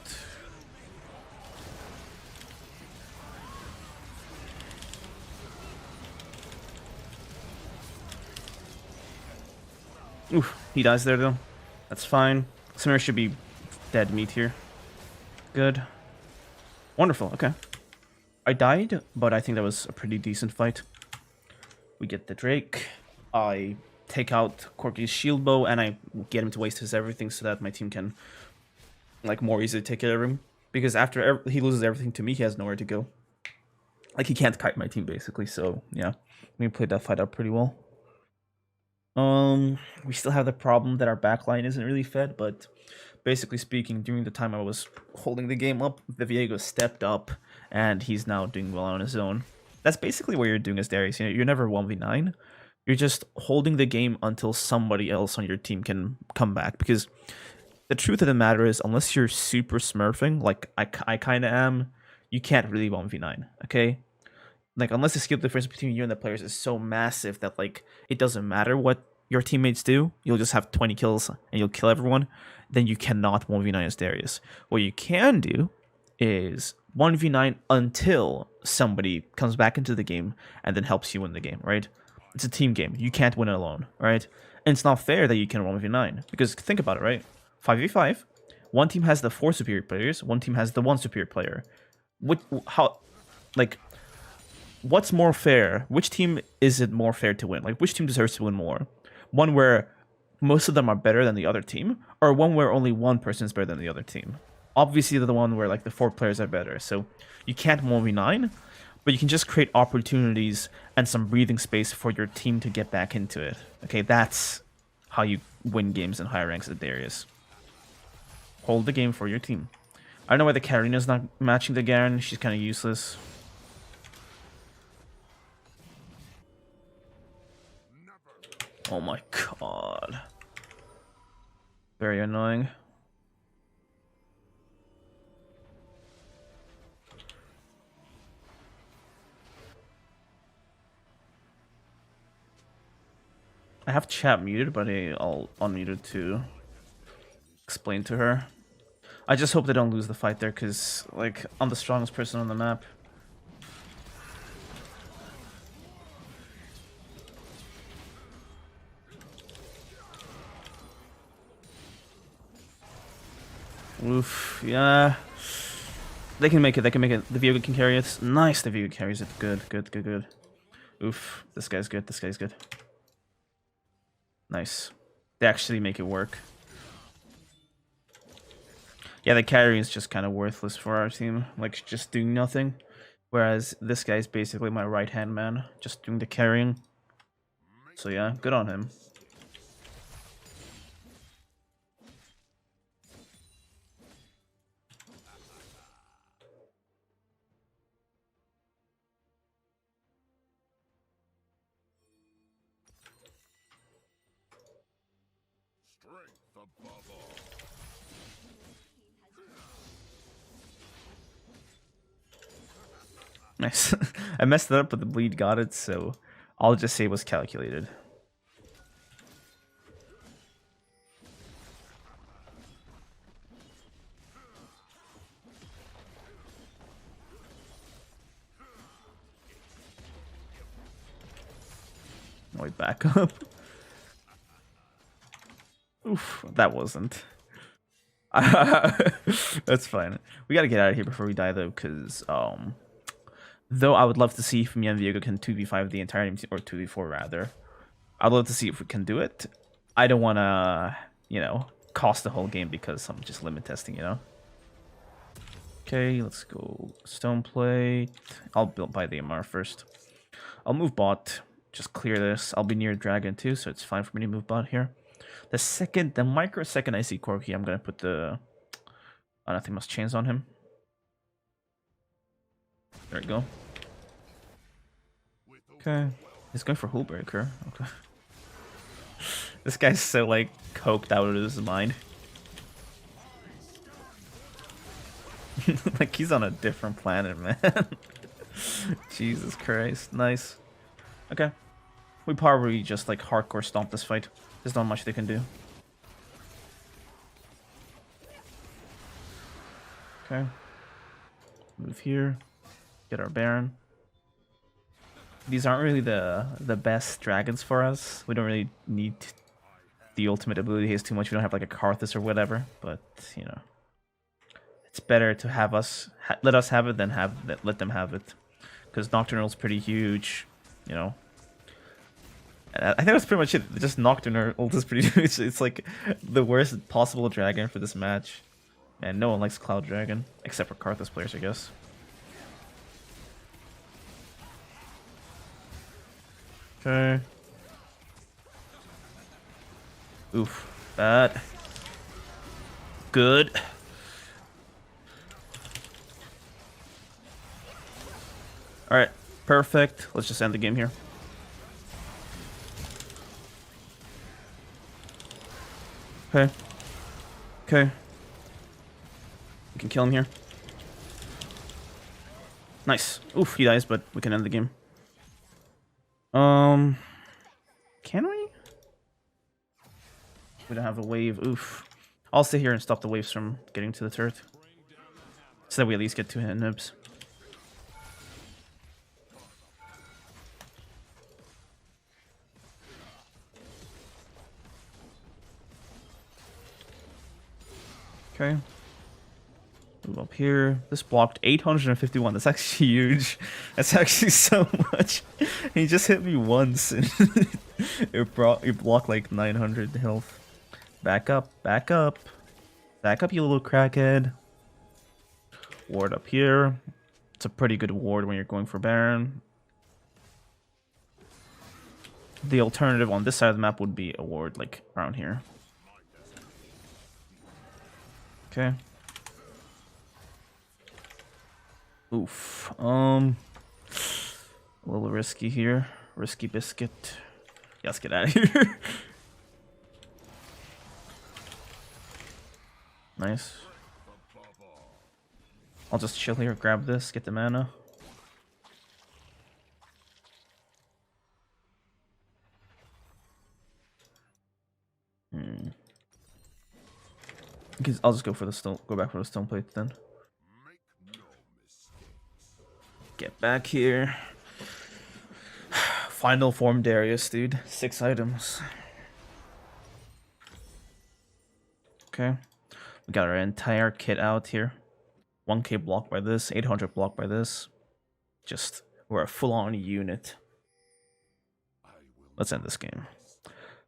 Oof, he dies there though. That's fine. Samir should be dead meat here. Good. Wonderful, okay. I died, but I think that was a pretty decent fight. We get the Drake. I take out Corki's shield bow, and I get him to waste his everything so that my team can, like, more easily take care of him. Because after he loses everything to me, he has nowhere to go. Like, he can't kite my team, basically, so, yeah. We played that fight out pretty well. We still have the problem that our backline isn't really fed, but basically speaking, during the time I was holding the game up, the Viego stepped up, and he's now doing well on his own. That's basically what you're doing as Darius. You know, you're never 1v9. You're just holding the game until somebody else on your team can come back. Because the truth of the matter is, unless you're super smurfing, like I kind of am, you can't really 1v9, okay? Like, unless the skill difference between you and the players is so massive that, like, it doesn't matter what your teammates do, you'll just have 20 kills and you'll kill everyone, then you cannot 1v9 as Darius. What you can do is 1v9 until somebody comes back into the game and then helps you win the game, right? It's a team game. You can't win it alone, right? And it's not fair that you can 1v9, because think about it, right? 5v5, one team has the 4 superior players, one team has the 1 superior player. What's more fair? Which team is it more fair to win? Like, which team deserves to win more? One where most of them are better than the other team, or one where only one person is better than the other team? Obviously, the one where, like, the 4 players are better. So you can't 1v9, but you can just create opportunities and some breathing space for your team to get back into it. Okay, that's how you win games in higher ranks at Darius. Hold the game for your team. I don't know why the Karina's not matching the Garen. She's kind of useless. Oh my god. Very annoying. I have chat muted, but I'll unmute it to explain to her. I just hope they don't lose the fight there, because, like, I'm the strongest person on the map. Oof, yeah. They can make it, they can make it. The Viego can carry it. Nice, the Viego carries it. Good, good, good, good. Oof, this guy's good, this guy's good. Nice. They actually make it work. Yeah, the carry is just kind of worthless for our team. Like, just doing nothing. Whereas this guy's basically my right-hand man. Just doing the carrying. So yeah, good on him.
Strength above all.
Nice. I messed it up, but the bleed got it, so I'll just say it was calculated. Wait, back up. Oof, that wasn't. That's fine. We gotta get out of here before we die, though, because though I would love to see if me and Viego can 2v5 the entire team, or 2v4 rather. I'd love to see if we can do it. I don't want to, you know, cost the whole game because I'm just limit testing, you know. Okay, let's go stone plate. I'll build by the MR first. I'll move bot. Just clear this. I'll be near dragon too, so it's fine for me to move bot here. The microsecond I see Corki, I'm gonna put the nothing must chains on him. There we go. Okay. He's going for Hullbreaker. Okay. This guy's so like coked out of his mind. Like he's on a different planet, man. Jesus Christ. Nice. Okay. We probably just like hardcore stomp this fight. There's not much they can do. Okay. Move here. Get our Baron. These aren't really the best dragons for us. We don't really need the ultimate ability haste too much. We don't have like a Karthus or whatever, but you know, it's better to have us let us have it than let them have it, because Nocturnal's pretty huge, you know. I think that's pretty much it. Just Nocturnal is pretty huge. It's like the worst possible dragon for this match, and no one likes Cloud Dragon except for Karthus players, I guess. Okay. Oof. Bad. Good. Alright. Perfect. Let's just end the game here. Okay. Okay. We can kill him here. Nice. Oof, he dies, but we can end the game. Can we? We don't have a wave. Oof. I'll stay here and stop the waves from getting to the turret, so that we at least get 2 hit nibs. Okay. Move up here. This blocked 851. That's actually huge. That's actually so much. He just hit me once and it blocked like 900 health. Back up, back up. Back up, you little crackhead. Ward up here. It's a pretty good ward when you're going for Baron. The alternative on this side of the map would be a ward like around here. Okay. Oof. A little risky here. Risky biscuit. Yeah, let's get out of here. Nice. I'll just chill here, grab this, get the mana. I'll just go for the stone. Go back for the stone plate then. Get back here. Final form Darius, dude. 6 items. Okay. We got our entire kit out here. 1k blocked by this, 800 blocked by this. Just, we're a full-on unit. Let's end this game.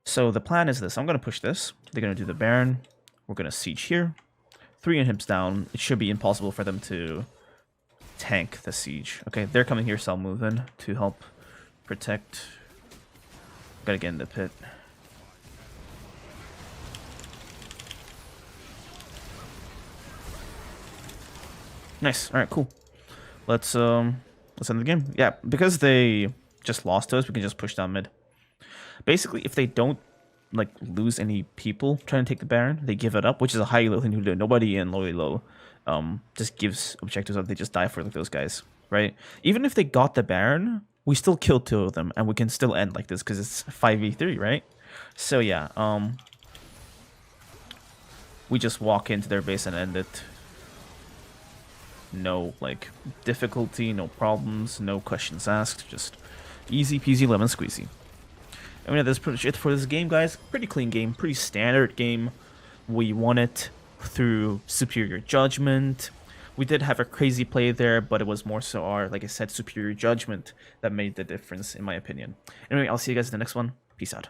So the plan is this. I'm going to push this. They're going to do the Baron. We're going to siege here. 3 inhibs down. It should be impossible for them to tank the siege. Okay, they're coming here, so I'll move in to help protect. Gotta get in the pit. Nice. All right, cool. Let's end the game. Yeah, because they just lost to us, we can just push down mid. Basically, if they don't like lose any people trying to take the Baron, they give it up, which is a high elo thing to do. Nobody in low elo just gives objectives up. They just die for like those guys, right? Even if they got the Baron, we still kill 2 of them, and we can still end like this because it's 5v3, right? So yeah, we just walk into their base and end it. No like difficulty, no problems, no questions asked, just easy peasy lemon squeezy. I mean, that's pretty much it for this game, guys. Pretty clean game, pretty standard game. We won it through superior judgment. We did have a crazy play there, but it was more so our, like I said, superior judgment that made the difference, in my opinion. Anyway, I'll see you guys in the next one. Peace out.